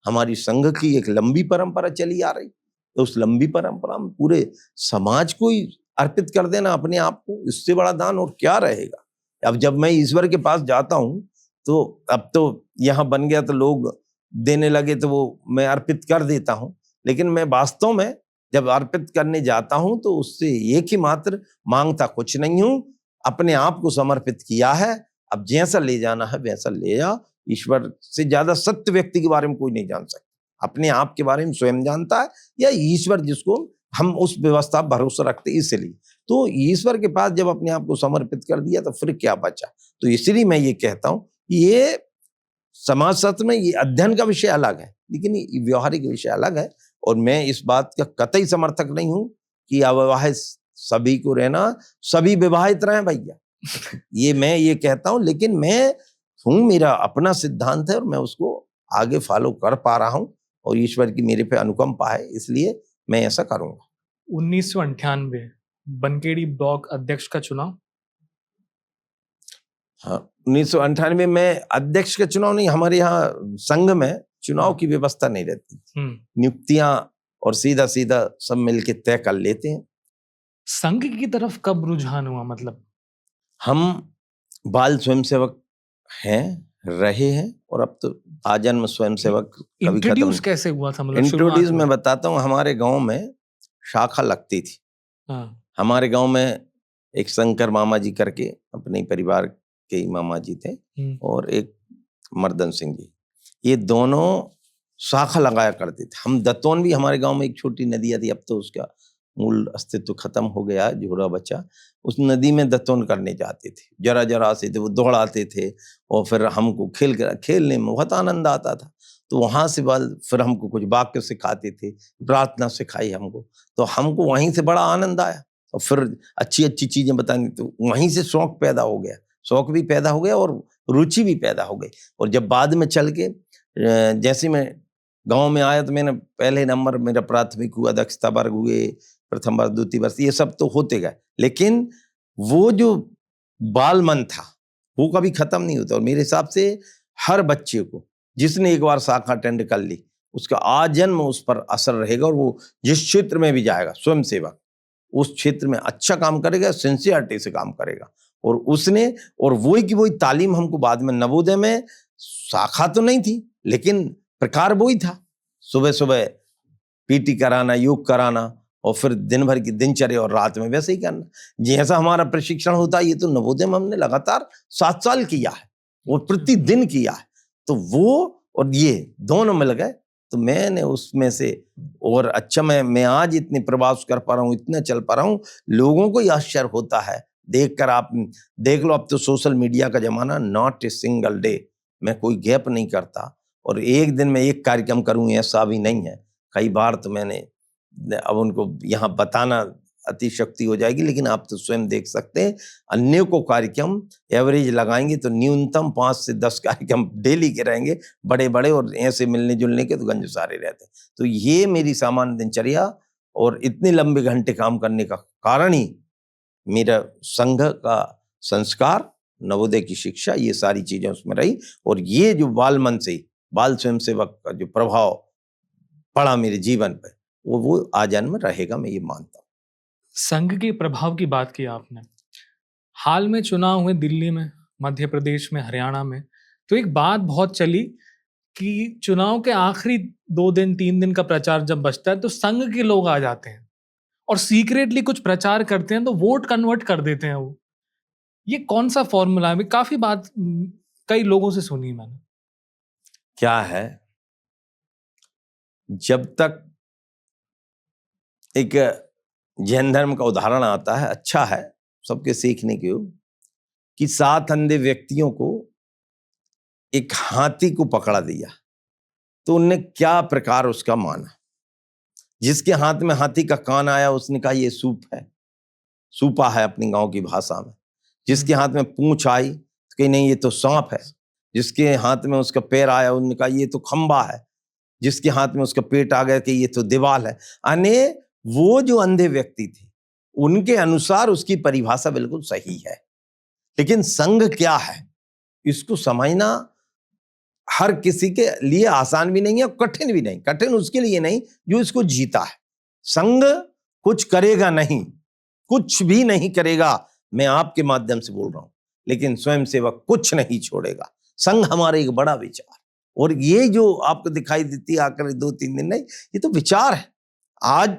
हमारी संघ की एक लंबी परंपरा चली आ रही, तो उस लंबी परंपरा में पूरे समाज को ही अर्पित कर देना अपने आप को, इससे बड़ा दान और क्या रहेगा। अब जब मैं ईश्वर के पास जाता हूं तो अब तो यहाँ बन गया तो लोग देने लगे तो वो मैं अर्पित कर देता हूं, लेकिन मैं वास्तव में जब अर्पित करने जाता हूं तो उससे एक ही मात्र मांगता कुछ नहीं हूं, अपने आप को समर्पित किया है। अब जैसा ले जाना है वैसा ले जा। ईश्वर से ज्यादा सत्य व्यक्ति के बारे में कोई नहीं जान सकता, अपने आप के बारे में स्वयं जानता है, या ईश्वर जिसको हम उस व्यवस्था भरोसा रखते। इसलिए तो ईश्वर के पास जब अपने आप को समर्पित कर दिया तो फिर क्या बचा। तो इसलिए मैं ये कहता हूं कि ये समाज शास्त्र में ये अध्ययन का विषय अलग है, लेकिन ये व्यवहारिक विषय अलग है। और मैं इस बात का कतई समर्थक नहीं हूं कि अविवाहित सभी को रहना, सभी विवाहित रहें भैया। ये मैं ये कहता हूं, लेकिन मैं हूं, मेरा अपना सिद्धांत है और मैं उसको आगे फॉलो कर पा रहा हूं और ईश्वर की मेरे पे अनुकंपा है, इसलिए मैं ऐसा करूंगा। 1998 बनकेड़ी ब्लॉक अध्यक्ष का चुनाव। हाँ, 1998 में अध्यक्ष का चुनाव नहीं, हमारे यहाँ संघ में चुनाव की व्यवस्था नहीं रहती, नियुक्तियां और सीधा सीधा सब मिलके तय कर लेते हैं। संघ की तरफ कब रुझान हुआ? मतलब हम बाल स्वयंसेवक हैं, रहे हैं, और अब तो आजन्म स्वयंसेवक कभी इंट्रोड्यूस कैसे हुआ था? मतलब इंट्रोड्यूस मैं बताता हूँ। हमारे गांव में शाखा लगती थी। हमारे गांव में एक शंकर मामा जी करके अपने परिवार के ही मामा जी थे, और एक मर्दन सिंह जी, ये दोनों शाखा लगाया करते थे। हम दत्तौन भी, हमारे गांव में एक छोटी नदी थी, अब तो उसका मूल अस्तित्व खत्म हो गया, झोरा बचा। उस नदी में दत्तौन करने जाते थे, जरा जरा से थे, वो दौड़ाते थे और फिर हमको खेलने में बहुत आनंद आता था। तो वहां से बाद फिर हमको कुछ वाक्य सिखाते थे, प्रार्थना सिखाई हमको, तो हमको वहीं से बड़ा आनंद आया और फिर अच्छी अच्छी चीजें बतानी, तो वहीं से शौक पैदा हो गया, शौक भी पैदा हो गया और रुचि भी पैदा हो गई। और जब बाद में चल के जैसे मैं गांव में आया तो मैंने पहले नंबर, मेरा प्राथमिक हुआ, दक्षता वर्ग हुए, प्रथम वर्ष, द्वितीय वर्ष, ये सब तो होते गए, लेकिन वो जो बाल मन था वो कभी खत्म नहीं होता। और मेरे हिसाब से हर बच्चे को जिसने एक बार शाखा अटेंड कर ली, उसका आजन्म उस पर असर रहेगा, और वो जिस क्षेत्र में भी जाएगा स्वयं सेवक, उस क्षेत्र में अच्छा काम करेगा, सिंसियरिटी से काम करेगा। और उसने, और वही की वही तालीम हमको बाद में नवोदय में, शाखा तो नहीं थी लेकिन प्रकार वही था, सुबह सुबह पीटी कराना, योग कराना, और फिर दिन भर की दिनचर्या और रात में वैसे ही करना। जैसा हमारा प्रशिक्षण होता है, ये तो नवोदय में हमने लगातार 7 साल किया है और प्रतिदिन किया है, तो वो और ये दोनों मिल गए तो मैंने उसमें से और अच्छा मैं आज इतने प्रवास कर पा रहा हूँ, इतना चल पा रहा हूँ, लोगों को ही आश्चर्य होता है देखकर। आप देख लो, अब तो सोशल मीडिया का जमाना, नॉट ए सिंगल डे, मैं कोई गैप नहीं करता और एक दिन में एक कार्यक्रम करूँ ऐसा भी नहीं है। कई बार तो मैंने, अब उनको यहाँ बताना अतिशक्ति हो जाएगी, लेकिन आप तो स्वयं देख सकते हैं, अन्य को कार्यक्रम एवरेज लगाएंगे तो न्यूनतम 5 से 10 कार्यक्रम डेली के रहेंगे, बड़े बड़े, और ऐसे मिलने जुलने के तो गंज सारे रहते हैं। तो ये मेरी सामान्य दिनचर्या और इतने लंबे घंटे काम करने का कारण ही मेरा संघ का संस्कार, नवोदय की शिक्षा, ये सारी चीजें उसमें रही। और ये जो बाल मन से बाल स्वयंसेवक का जो प्रभाव पड़ा मेरे जीवन पर, वो आजन्म रहेगा, मैं ये मानता हूँ। संघ के प्रभाव की बात की आपने। हाल में चुनाव हुए दिल्ली में, मध्य प्रदेश में, हरियाणा में, तो एक बात बहुत चली कि चुनाव के आखिरी 2 दिन 3 दिन का प्रचार जब बचता है तो संघ के लोग आ जाते हैं और सीक्रेटली कुछ प्रचार करते हैं तो वोट कन्वर्ट कर देते हैं वो। ये कौन सा फॉर्मूला है? काफी बात कई लोगों से सुनी मैंने। क्या है, जब तक एक जैन धर्म का उदाहरण आता है, अच्छा है सबके सीखने के, कि 7 अंधे व्यक्तियों को एक हाथी को पकड़ा दिया तो उनने क्या प्रकार उसका माना। जिसके हाथ में हाथी का कान आया उसने कहा ये सूप है, सूपा है अपनी गांव की भाषा में। जिसके हाथ में पूंछ आई तो कही नहीं ये तो सांप है। जिसके हाथ में उसका पैर आया उन्होंने कहा ये तो खंबा है। जिसके हाथ में उसका पेट आ गया कि ये तो दीवाल है। अने वो जो अंधे व्यक्ति थे उनके अनुसार उसकी परिभाषा बिल्कुल सही है, लेकिन संघ क्या है इसको समझना हर किसी के लिए आसान भी नहीं है और कठिन भी नहीं। कठिन उसके लिए नहीं जो इसको जीता है। संघ कुछ करेगा नहीं, कुछ भी नहीं करेगा, मैं आपके माध्यम से बोल रहा हूं, लेकिन स्वयंसेवक कुछ नहीं छोड़ेगा। संघ हमारा एक बड़ा विचार, और ये जो आपको दिखाई देती है आकर 2-3 दिन नहीं, ये तो विचार है। आज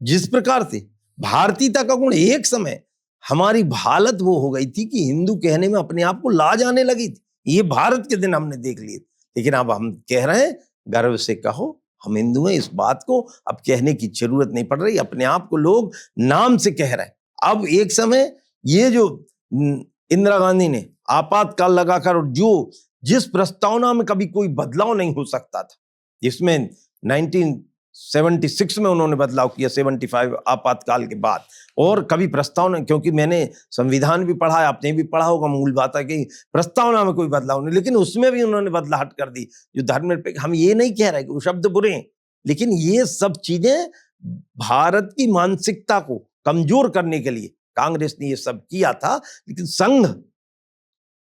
जिस प्रकार से भारतीयता का गुण, एक समय हमारी हालत वो हो गई थी कि हिंदू कहने में अपने आप को लाज आने लगी थी, ये भारत के दिन हमने देख लिए। लेकिन अब हम कह रहे हैं गर्व से कहो हम हिंदू हैं, इस बात को अब कहने की जरूरत नहीं पड़ रही, अपने आप को लोग नाम से कह रहे हैं। अब एक समय ये जो इंदिरा गांधी ने आपातकाल लगाकर, और जो जिस प्रस्तावना में कभी कोई बदलाव नहीं हो सकता था, जिसमें 1976 में उन्होंने बदलाव किया, 75 आपातकाल के बाद, और कभी प्रस्तावना, क्योंकि मैंने संविधान भी पढ़ा है, आपने भी पढ़ा होगा, मूल बात है कि प्रस्तावना में कोई बदलाव नहीं, लेकिन उसमें भी उन्होंने बदलाहट कर दी। जो धर्मनिरपेक्ष, हम ये नहीं कह रहे कि वो शब्द बुरे हैं, लेकिन ये सब चीजें भारत की मानसिकता को कमजोर करने के लिए कांग्रेस ने ये सब किया था। लेकिन संघ,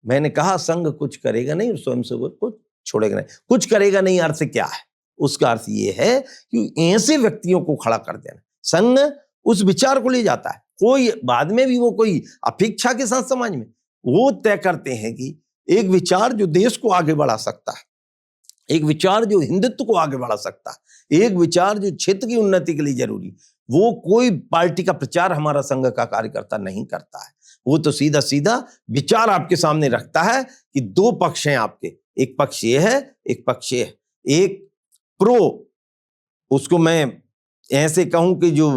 मैंने कहा संघ कुछ करेगा नहीं और स्वयंसेवक कुछ छोड़ेगा नहीं। कुछ करेगा नहीं अर्थ क्या है? उसका अर्थ ये है कि ऐसे व्यक्तियों को खड़ा कर देना। संघ उस विचार को ले जाता है, कोई बाद में भी वो कोई अपेक्षा के साथ समाज में वो तय करते हैं कि एक विचार जो देश को आगे बढ़ा सकता है, एक विचार जो हिंदुत्व को आगे बढ़ा सकता है, एक विचार जो क्षेत्र की उन्नति के लिए जरूरी, वो कोई पार्टी का प्रचार हमारा संघ का कार्यकर्ता नहीं करता है। वो तो सीधा सीधा विचार आपके सामने रखता है कि 2 पक्ष हैं आपके, एक पक्ष ये है, एक पक्ष ये है। एक प्रो, उसको मैं ऐसे कहूं कि जो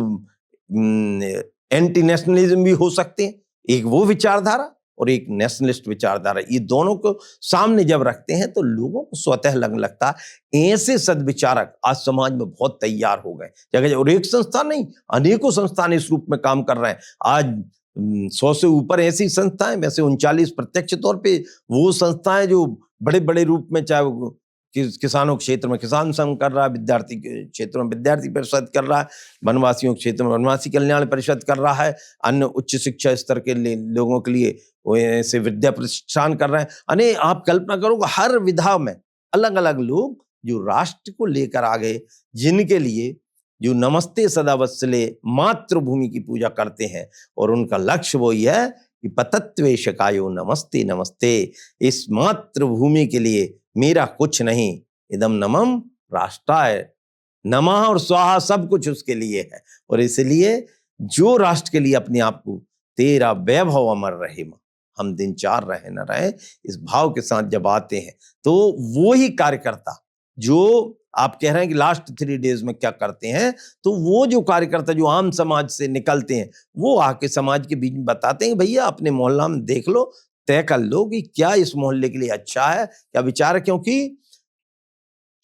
एंटी नेशनलिज्म भी हो सकते हैं, एक वो विचारधारा और एक नेशनलिस्ट विचारधारा, ये दोनों को सामने जब रखते हैं तो लोगों को स्वतः लगने लगता है ऐसे सद्विचारक आज समाज में बहुत तैयार हो गए जगह। और एक संस्था नहीं, अनेकों संस्थान इस रूप में काम कर रहे हैं। आज 100 से ऊपर ऐसी संस्थाएं, वैसे 39 प्रत्यक्ष तौर पे वो संस्थाएं जो बड़े बड़े रूप में, चाहे वो किसानों के क्षेत्र में किसान संघ कर रहा है, विद्यार्थी के क्षेत्र में विद्यार्थी परिषद कर रहा है, वनवासियों के क्षेत्र में वनवासी कल्याण परिषद कर रहा है, अन्य उच्च शिक्षा स्तर के लोगों के लिए वो ऐसे विद्या प्रतिष्ठान कर रहे हैं। अने आप कल्पना करो हर विधा में अलग अलग लोग जो राष्ट्र को लेकर आ गए, जिनके लिए जो नमस्ते सदा वत्सले मातृभूमि की पूजा करते हैं, और उनका लक्ष्य वही है कि पतत्वेशकायो नमस्ते नमस्ते, इस मातृभूमि के लिए मेरा कुछ नहीं, इदम नमम राष्ट्राय नमः और स्वाहा सब कुछ उसके लिए है। और इसलिए जो राष्ट्र के लिए अपने आप को तेरा वैभव अमर रहे मां, हम दिन चार रहे न रहे, इस भाव के साथ जब आते हैं तो वो ही कार्यकर्ता जो आप कह रहे हैं कि लास्ट 3 डेज में क्या करते हैं, तो वो जो कार्यकर्ता जो आम समाज से निकलते हैं वो आके समाज के बीच में बताते हैं कि भैया अपने मोहल्ला में देख लो, तय कर लो कि क्या इस मोहल्ले के लिए अच्छा है, क्या विचार है। क्योंकि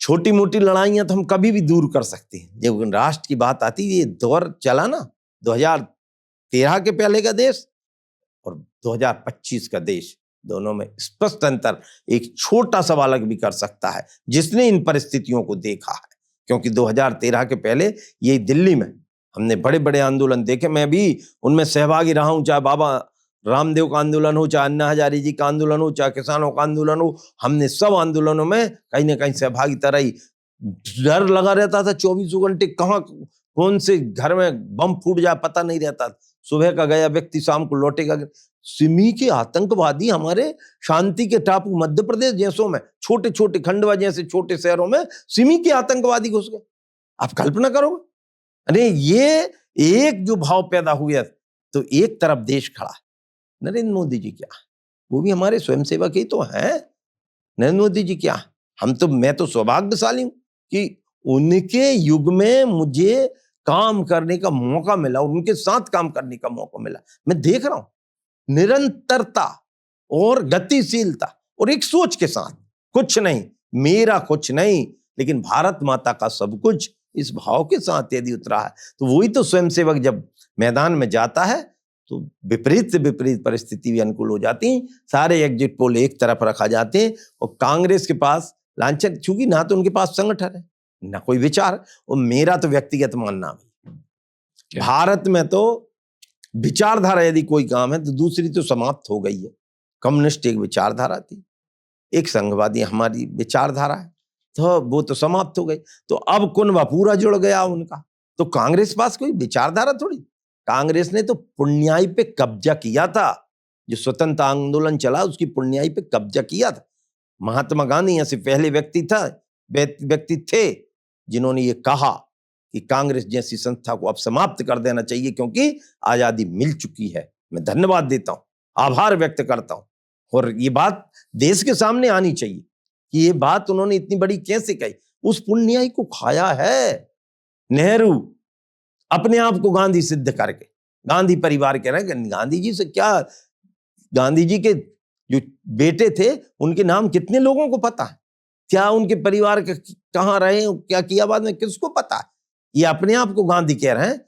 छोटी मोटी लड़ाइयां तो हम कभी भी दूर कर सकते हैं, जब राष्ट्र की बात आती है, ये दौर चला ना 2013 के पहले का देश और 2025 का देश, दोनों में स्पष्ट अंतर एक छोटा सा बालक भी कर सकता है जिसने इन परिस्थितियों को देखा है। क्योंकि 2013 के पहले ये दिल्ली में हमने बड़े बड़े आंदोलन देखे, मैं भी उनमें सहभागी रहा हूं, चाहे बाबा रामदेव का आंदोलन हो, चाहे अन्ना हजारे जी का आंदोलन हो, चाहे किसानों का आंदोलन हो, हमने सब आंदोलनों में कहीं ना कहीं सहभागिता रही। डर लगा रहता था 24 घंटे, कहाँ कौन से घर में बम फूट जाए पता नहीं रहता। सुबह का गया व्यक्ति शाम को लौटेगा। सिमी के आतंकवादी हमारे शांति के टापू मध्य प्रदेश जैसों में, छोटे छोटे खंडवा जैसे छोटे शहरों में सिमी के आतंकवादी घुस गए। आप कल्पना करोगे? अरे ये एक जो भाव पैदा हुआ, तो एक तरफ देश खड़ा है, नरेंद्र मोदी जी क्या, वो भी हमारे स्वयंसेवक ही तो हैं। नरेंद्र मोदी जी क्या, मैं तो सौभाग्यशाली हूं कि उनके युग में मुझे काम करने का मौका मिला, उनके साथ काम करने का मौका मिला। मैं देख रहा हूं निरंतरता और गतिशीलता और एक सोच के साथ, कुछ नहीं मेरा कुछ नहीं लेकिन भारत माता का सब कुछ, इस भाव के साथ यदि उतरा है तो वही तो स्वयंसेवक जब मैदान में जाता है तो विपरीत से विपरीत परिस्थिति भी अनुकूल हो जाती है। सारे एग्जिट पोल एक तरफ रखा जाते हैं और कांग्रेस के पास लांछन, चूंकि ना तो उनके पास संगठन है ना कोई विचार। और मेरा तो व्यक्तिगत मानना भी, भारत में तो विचारधारा यदि कोई काम है तो दूसरी तो समाप्त हो गई है। कम्युनिस्ट एक विचारधारा थी, एक संघवादी हमारी विचारधारा है, तो वो तो समाप्त हो गई। तो अब कुनबा पूरा जुड़ गया उनका। तो कांग्रेस पास कोई विचारधारा थोड़ी, कांग्रेस ने तो पुण्याई पे कब्जा किया था। जो स्वतंत्र आंदोलन चला उसकी पुण्याई पे कब्जा किया था। महात्मा गांधी ऐसे पहले व्यक्ति थे जिन्होंने ये कहा कि कांग्रेस जैसी संस्था को अब समाप्त कर देना चाहिए क्योंकि आजादी मिल चुकी है। मैं धन्यवाद देता हूं, आभार व्यक्त करता हूं, और ये बात देश के सामने आनी चाहिए कि ये बात उन्होंने इतनी बड़ी कैसे कही। उस पुण्याई को खाया है नेहरू, अपने आप को गांधी सिद्ध करके। गांधी परिवार कह रहे हैं, गांधी जी से क्या, गांधी जी के जो बेटे थे उनके नाम कितने लोगों को पता है? क्या उनके परिवार के कहां रहे, क्या किया बाद में, किसको पता है? ये अपने आप को गांधी कह रहे हैं।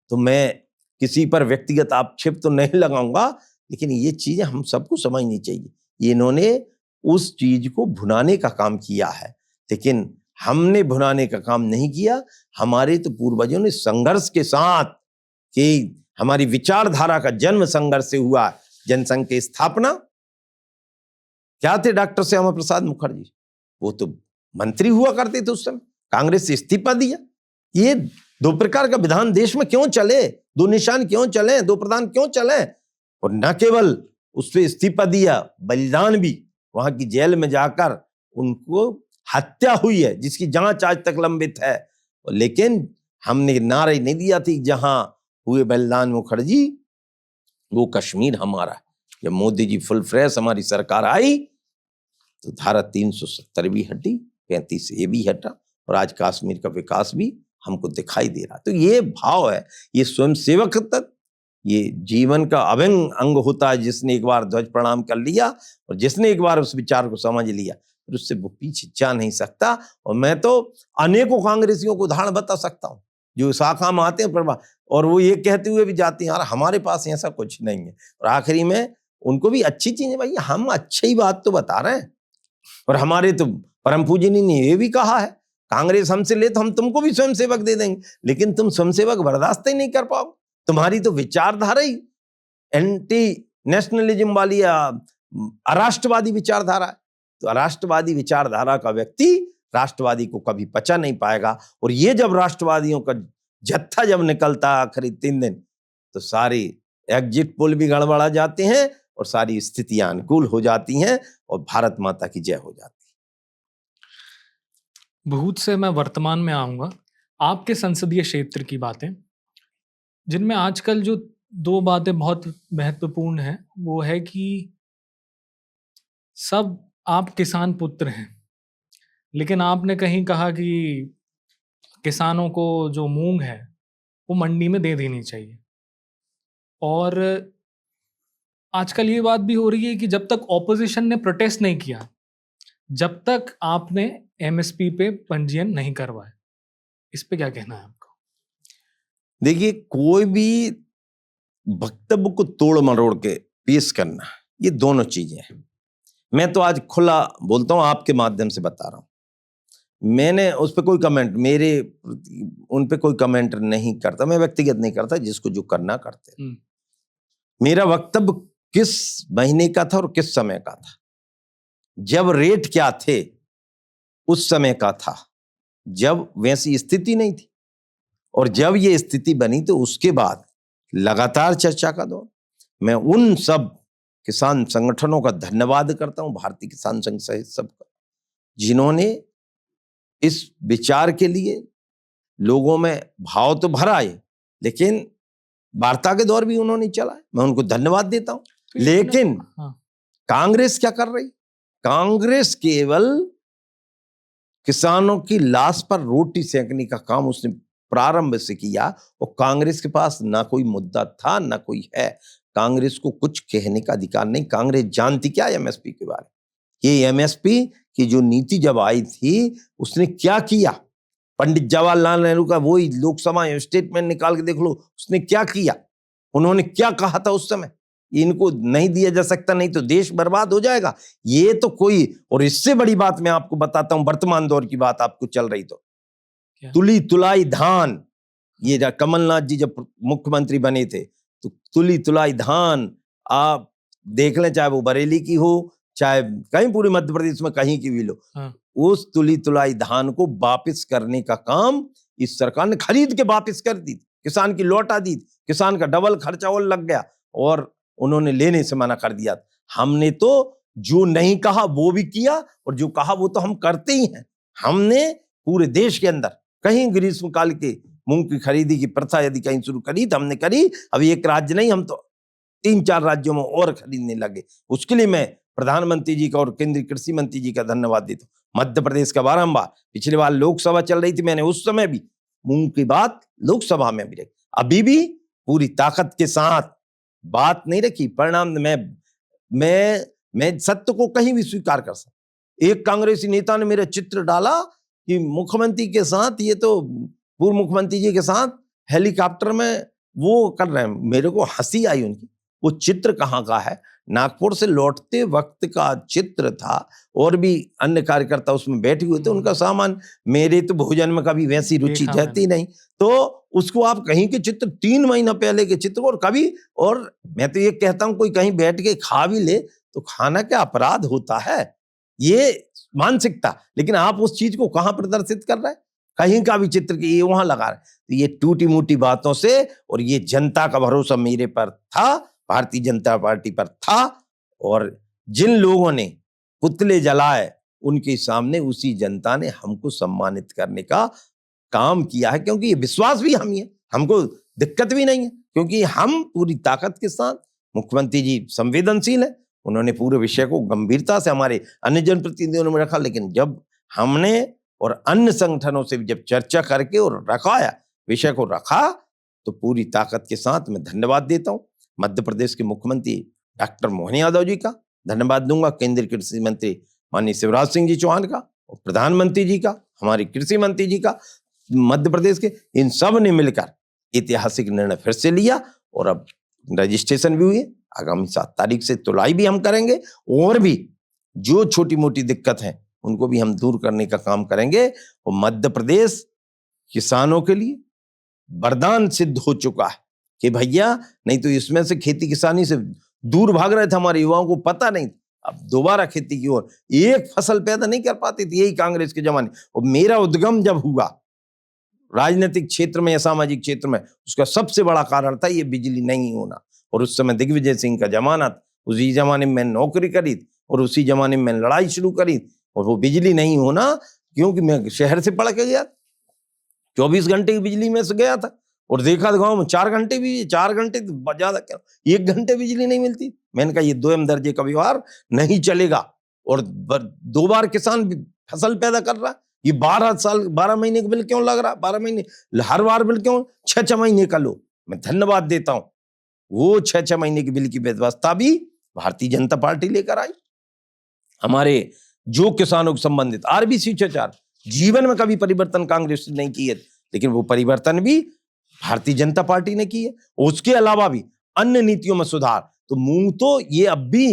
तो मैं किसी पर व्यक्तिगत आक्षेप तो नहीं लगाऊंगा, लेकिन ये चीजें हम सबको समझनी चाहिए। ये इन्होंने उस चीज को भुनाने का काम किया है, लेकिन हमने भुनाने का काम नहीं किया। हमारे तो पूर्वजों ने संघर्ष के साथ, कि हमारी विचारधारा का जन्म संघर्ष से हुआ। जनसंघ की स्थापना क्या थे डॉक्टर श्यामा प्रसाद मुखर्जी, वो तो मंत्री हुआ करते थे उस समय, कांग्रेस से इस्तीफा दिया। ये दो प्रकार का विधान देश में क्यों चले, दो निशान क्यों चले, दो प्रधान क्यों चले? और न केवल उस पर इस्तीफा दिया, बलिदान भी, वहां की जेल में जाकर उनको हत्या हुई है जिसकी जांच आज तक लंबित है। लेकिन हमने नारे नहीं दिया थी जहां हुए बलिदान मुखर्जी वो कश्मीर हमारा है। जब मोदी जी फुल फ्रेश हमारी सरकार आई तो धारा 370 भी हटी, 35A भी हटा, और आज कश्मीर का विकास भी हमको दिखाई दे रहा। तो ये भाव है, ये स्वयंसेवक तक ये जीवन का अभिन्न अंग होता है। जिसने एक बार ध्वज प्रणाम कर लिया और जिसने एक बार उस विचार को समझ लिया फिर उससे वो पीछे जा नहीं सकता। और मैं तो अनेकों कांग्रेसियों को उदाहरण बता सकता हूँ जो शाखा में आते हैं और वो ये कहते हुए भी जाते हैं यार हमारे पास ऐसा कुछ नहीं है। और आखिरी में उनको भी अच्छी चीजें, भाई हम अच्छी बात तो बता रहे हैं। और हमारे तो परम पूजनीय ने ये भी कहा है, कांग्रेस हमसे ले तो हम तुमको भी स्वयंसेवक दे देंगे, लेकिन तुम स्वयंसेवक बर्दाश्त ही नहीं कर पाओ। तुम्हारी तो विचारधारा ही एंटी नेशनलिज्म वाली अराष्ट्रवादी विचारधारा है। तो अराष्ट्रवादी विचारधारा का व्यक्ति राष्ट्रवादी को कभी पचा नहीं पाएगा। और ये जब राष्ट्रवादियों का जत्था जब निकलता आखिरी 3 दिन तो सारी एग्जिट पोल भी गड़बड़ा जाते हैं और सारी स्थितियां अनुकूल हो जाती हैं और भारत माता की जय हो जाती है। भूत से मैं वर्तमान में आऊंगा, आपके संसदीय क्षेत्र की बातें, जिनमें आजकल जो दो बातें बहुत महत्वपूर्ण हैं, वो है कि सब आप किसान पुत्र हैं, लेकिन आपने कहीं कहा कि किसानों को जो मूंग है वो मंडी में दे देनी चाहिए। और आजकल ये बात भी हो रही है कि जब तक ऑपोजिशन ने प्रोटेस्ट नहीं किया, जब तक आपने एमएसपी पे पंजीयन नहीं करवाया। इस पे क्या कहना है आपका? देखिए, कोई भी वक्तव्य को तोड़ मरोड़ के पेश करना, ये दोनों चीजें हैं। मैं तो आज खुला बोलता हूं, आपके माध्यम से बता रहा हूं, मैंने उस पर कोई कमेंट, मेरे उन पे कोई कमेंट नहीं करता, मैं व्यक्तिगत नहीं करता, जिसको जो करना करते। मेरा वक्तव्य किस महीने का था और किस समय का था, जब रेट क्या थे उस समय का था, जब वैसी स्थिति नहीं थी, और जब ये स्थिति बनी तो उसके बाद लगातार चर्चा का दौर। मैं उन सब किसान संगठनों का धन्यवाद करता हूं, भारतीय किसान संघ सहित सबका, जिन्होंने इस विचार के लिए लोगों में भाव तो भर आए, लेकिन वार्ता के दौर भी उन्होंने चलाए, मैं उनको धन्यवाद देता हूं। लेकिन कांग्रेस क्या कर रही? कांग्रेस केवल किसानों की लाश पर रोटी सेकने का काम उसने प्रारंभ से किया, और कांग्रेस के पास ना कोई मुद्दा था ना कोई है। कांग्रेस को कुछ कहने का अधिकार नहीं। कांग्रेस जानती क्या एमएसपी के बारे में? ये एमएसपी की जो नीति जब आई थी, उसने क्या किया? पंडित जवाहरलाल नेहरू का वही लोकसभा स्टेटमेंट निकाल के देख लो, उसने क्या किया, उन्होंने क्या कहा था उस समय, इनको नहीं दिया जा सकता, नहीं तो देश बर्बाद हो जाएगा। ये तो कोई, और इससे बड़ी बात मैं आपको बताता हूं, वर्तमान दौर की बात आपको चल रही तो, तुली तुलाई धान, ये कमलनाथ जी जब मुख्यमंत्री बने थे तो तुली तुलाई धान आप देख लें, चाहे वो बरेली की हो, चाहे कहीं पूरे मध्य प्रदेश में कहीं की भी लो, उस तुली तुलाई धान को वापस करने का काम इस सरकार ने खरीद के वापस कर दी, किसान की लौटा दी, किसान का डबल खर्चा और लग गया, और उन्होंने लेने से मना कर दिया। हमने तो जो नहीं कहा वो भी किया, और जो कहा वो तो हम करते ही हैं। हमने पूरे देश के अंदर कहीं ग्रीष्मकाल के मूंग की खरीदी की प्रथा यदि कहीं शुरू करी तो हमने करी। अभी एक राज्य नहीं, हम तो 3-4 राज्यों में और खरीदने लगे। उसके लिए मैं प्रधानमंत्री जी का और केंद्रीय कृषि मंत्री जी का धन्यवाद देता हूँ। मध्य प्रदेश का बारंबार, पिछली बार लोकसभा चल रही थी, मैंने उस समय भी मूंग की बात लोकसभा में भी रखी, अभी भी पूरी ताकत के साथ बात नहीं रखी। परिणाम मैं सत्य को कहीं भी स्वीकार कर सकता। एक कांग्रेसी नेता ने मेरा चित्र डाला कि मुख्यमंत्री के साथ, ये तो पूर्व मुख्यमंत्री जी के साथ हेलीकॉप्टर में वो कर रहे हैं, मेरे को हंसी आई उनकी। वो चित्र कहाँ का है? नागपुर से लौटते वक्त का चित्र था, और भी अन्य कार्यकर्ता उसमें बैठे हुए थे, उनका सामान। मेरे तो भोजन में कभी वैसी रुचि रहती नहीं, तो उसको आप कहीं के चित्र 3 महीना पहले के चित्र, और कभी, और मैं तो ये कहता हूं कोई कहीं बैठ के खा भी ले तो खाना क्या अपराध होता है, ये मानसिकता। लेकिन आप उस चीज को कहां प्रदर्शित कर रहे हैं? कहीं का भी चित्र के ये वहां लगा रहे। तो ये टूटी मूटी बातों से, और ये जनता का भरोसा मेरे पर था, भारतीय जनता पार्टी पर था, और जिन लोगों ने पुतले जलाए उनके सामने उसी जनता ने हमको सम्मानित करने का काम किया है, क्योंकि ये विश्वास भी हम ही है, हमको दिक्कत भी नहीं है, क्योंकि हम पूरी ताकत के साथ, मुख्यमंत्री जी संवेदनशील है, उन्होंने पूरे विषय को गंभीरता से हमारे अन्य जनप्रतिनिधियों में रखा। लेकिन जब हमने और अन्य संगठनों से जब चर्चा करके और रखाया, विषय को रखा, तो पूरी ताकत के साथ मैं धन्यवाद देता हूं मध्य प्रदेश के मुख्यमंत्री डॉक्टर मोहन यादव जी का, धन्यवाद दूंगा केंद्रीय कृषि मंत्री माननीय शिवराज सिंह जी चौहान का, और प्रधानमंत्री जी का, हमारे कृषि मंत्री जी का, मध्य प्रदेश के, इन सब ने मिलकर ऐतिहासिक निर्णय फिर से लिया, और अब रजिस्ट्रेशन भी हुई। आगामी 7 तारीख से तुलाई भी हम करेंगे, और भी जो छोटी मोटी दिक्कत है उनको भी हम दूर करने का काम करेंगे। और मध्य प्रदेश किसानों के लिए वरदान सिद्ध हो चुका है कि भैया, नहीं तो इसमें से खेती किसानी से दूर भाग रहे थे, हमारे युवाओं को पता नहीं, अब दोबारा खेती की ओर, एक फसल पैदा नहीं कर पाती थी, यही कांग्रेस के जमाने। और मेरा उद्गम जब हुआ राजनीतिक क्षेत्र में या सामाजिक क्षेत्र में, उसका सबसे बड़ा कारण था ये बिजली नहीं होना। और उस समय दिग्विजय सिंह का जमाना था, उसी जमाने में मैंने नौकरी करी, और उसी जमाने में मैंने लड़ाई शुरू करी, और वो बिजली नहीं होना क्योंकि मैं शहर से पढ़ के गया, 24 घंटे की बिजली में से गया था और देखा गांव में 4 घंटे भी, 4 घंटे तो ज्यादा क्या, 1 घंटे बिजली नहीं मिलती। मैंने कहा ये 2 दर्जे का व्यवहार नहीं चलेगा। और 2 बार किसान फसल पैदा कर रहा, ये 12 महीने का बिल क्यों लग रहा, 12 महीने हर बार बिल क्यों, 6 महीने का लो। मैं धन्यवाद देता हूं, वो 6 महीने की बिल की व्यवस्था भी भारतीय जनता पार्टी लेकर आई। हमारे जो किसानों से संबंधित आरबीसी 4 जीवन में कभी परिवर्तन कांग्रेस ने नहीं किए, लेकिन वो परिवर्तन भी भारतीय जनता पार्टी ने की है। उसके अलावा भी अन्य नीतियों में सुधार। तो मूंग तो ये अब भी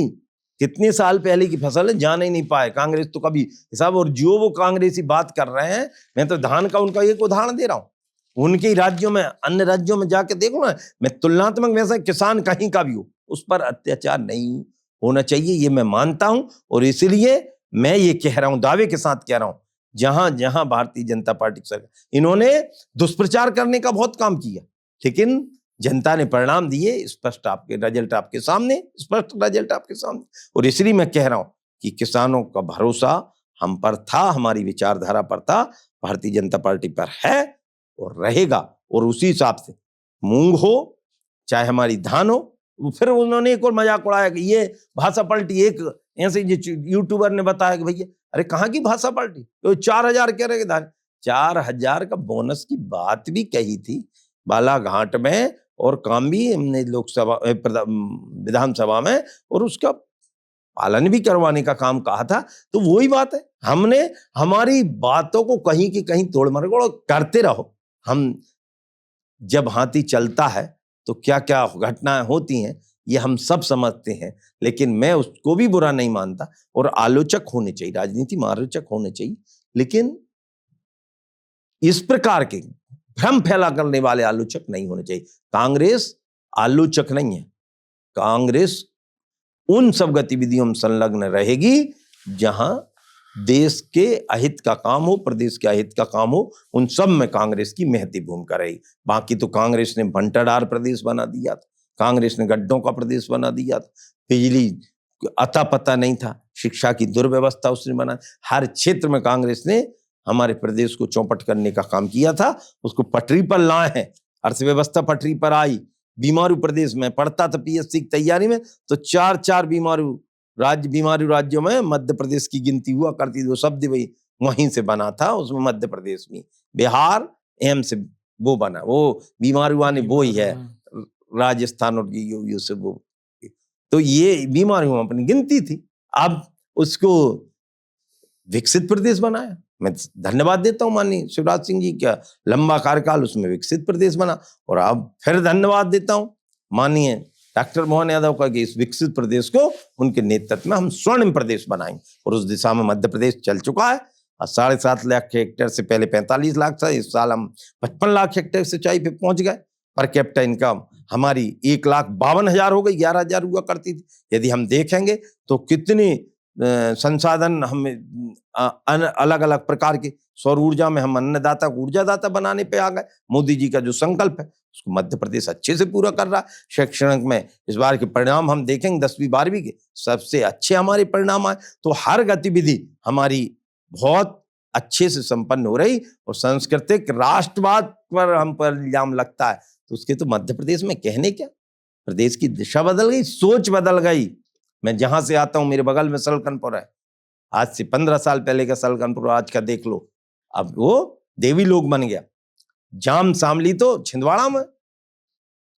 कितने साल पहले की फसल है, जान ही नहीं पाए कांग्रेस तो कभी हिसाब। और जो वो कांग्रेसी बात कर रहे हैं, मैं तो धान का उनका एक उदाहरण दे रहा हूं। उनके राज्यों में, अन्य राज्यों में जाके देखो ना, मैं तुलनात्मक वैसा किसान कहीं का भी हो, उस पर अत्याचार नहीं होना चाहिए, ये मैं मानता हूं। और इसलिए मैं ये कह रहा हूं, दावे के साथ कह रहा हूं, जहां जहां भारतीय जनता पार्टी की सरकार, इन्होंने दुष्प्रचार करने का बहुत काम किया, लेकिन जनता ने परिणाम दिए, स्पष्ट आपके रिजल्ट आपके सामने, स्पष्ट रिजल्ट आपके सामने। और इसलिए मैं कह रहा हूं कि किसानों का भरोसा हम पर था, हमारी विचारधारा पर था, भारतीय जनता पार्टी पर है और रहेगा। और उसी हिसाब से मूंग हो चाहे हमारी धान हो। फिर उन्होंने एक और मजाक उड़ाया कि ये भाषा पलटी, एक ऐसे यूट्यूबर ने बताया कि भैया अरे कहाँ की भाषा पलटी, तो 4000 कह रहे धान, 4000 का बोनस की बात भी कही थी बालाघाट में, और काम भी हमने लोकसभा विधानसभा में, और उसका पालन भी करवाने का काम कहा था। तो वही बात है, हमने हमारी बातों को कहीं की कहीं तोड़ मरोड़ करते रहो। हम जब हाथी चलता है तो क्या क्या घटनाएं होती हैं ये हम सब समझते हैं, लेकिन मैं उसको भी बुरा नहीं मानता। और आलोचक होने चाहिए, राजनीति में आलोचक होने चाहिए, लेकिन इस प्रकार के भ्रम फैला करने वाले आलोचक नहीं होने चाहिए। कांग्रेस आलोचक नहीं है, कांग्रेस उन सब गतिविधियों में संलग्न रहेगी जहां देश के अहित का काम हो, प्रदेश के अहित का काम हो, उन सब में कांग्रेस की महती भूमिका रहेगी। बाकी तो कांग्रेस ने भंटाधार प्रदेश बना दिया था, कांग्रेस ने गड्ढों का प्रदेश बना दिया था, बिजली अता पता नहीं था, शिक्षा की दुर्व्यवस्था उसने बना, हर क्षेत्र में कांग्रेस ने हमारे प्रदेश को चौपट करने का काम किया था, उसको पटरी पर लाए हैं, अर्थव्यवस्था पटरी पर आई। बीमारू प्रदेश में पढ़ता था पीएससी की तैयारी में, तो 4 बीमारू राज्यों में मध्य प्रदेश की गिनती हुआ करती थी, वो शब्द वहीं से बना था, उसमें मध्य प्रदेश में बिहार एम से वो बना, वो बीमारू वाले वो ही है, राजस्थान और यू से वो, तो ये बीमारियों अपनी गिनती थी। अब उसको विकसित प्रदेश बनाया, मैं धन्यवाद देता हूं माननीय शिवराज सिंह जी का लंबा कार्यकाल, उसमें विकसित प्रदेश बना। और अब फिर धन्यवाद देता हूं माननीय डॉक्टर मोहन यादव का कि इस विकसित प्रदेश को उनके नेतृत्व में हम स्वर्णिम प्रदेश बनाएंगे, और उस दिशा में मध्य प्रदेश चल चुका है। 7.5 लाख हेक्टेयर से पहले 45 लाख था, इस साल हम 55 लाख हेक्टेयर सिंचाई पे पहुंच गए। पर कैपिटा इनकम हमारी 1,52,000 हो गई, 11,000 हुआ करती थी। यदि हम देखेंगे तो कितने संसाधन हमें अलग अलग प्रकार के, सौर ऊर्जा में हम अन्नदाता को ऊर्जादाता बनाने पे आ गए। मोदी जी का जो संकल्प है उसको मध्य प्रदेश अच्छे से पूरा कर रहा है। शैक्षणिक में इस बार के परिणाम हम देखेंगे, 10वीं 12वीं के सबसे अच्छे हमारे परिणाम आए। तो हर गतिविधि हमारी बहुत अच्छे से संपन्न हो रही। और सांस्कृतिक राष्ट्रवाद पर हम पर इल्जाम लगता है, तो उसके तो मध्य प्रदेश में कहने क्या, प्रदेश की दिशा बदल गई, सोच बदल गई। मैं जहां से आता हूं, मेरे बगल में सलकनपुर है, आज से 15 साल पहले का सलकनपुर आज का देख लो, अब वो देवी लोग बन गया। जाम शामली तो छिंदवाड़ा में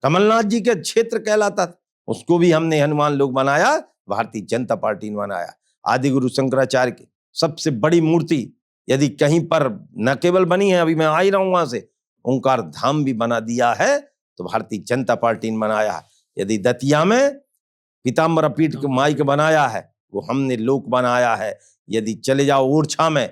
कमलनाथ जी के क्षेत्र कहलाता था, उसको भी हमने हनुमान लोग बनाया, भारतीय जनता पार्टी ने बनाया। आदि गुरु शंकराचार्य की सबसे बड़ी मूर्ति यदि कहीं पर न केवल बनी है, अभी मैं आ ही रहा हूं वहां से, ओंकार धाम भी बना दिया है, तो भारतीय जनता पार्टी ने बनाया है। यदि दतिया में पीताम्बरा पीठ के माई के बनाया है, वो हमने लोक बनाया है। यदि चले जाओ ओरछा में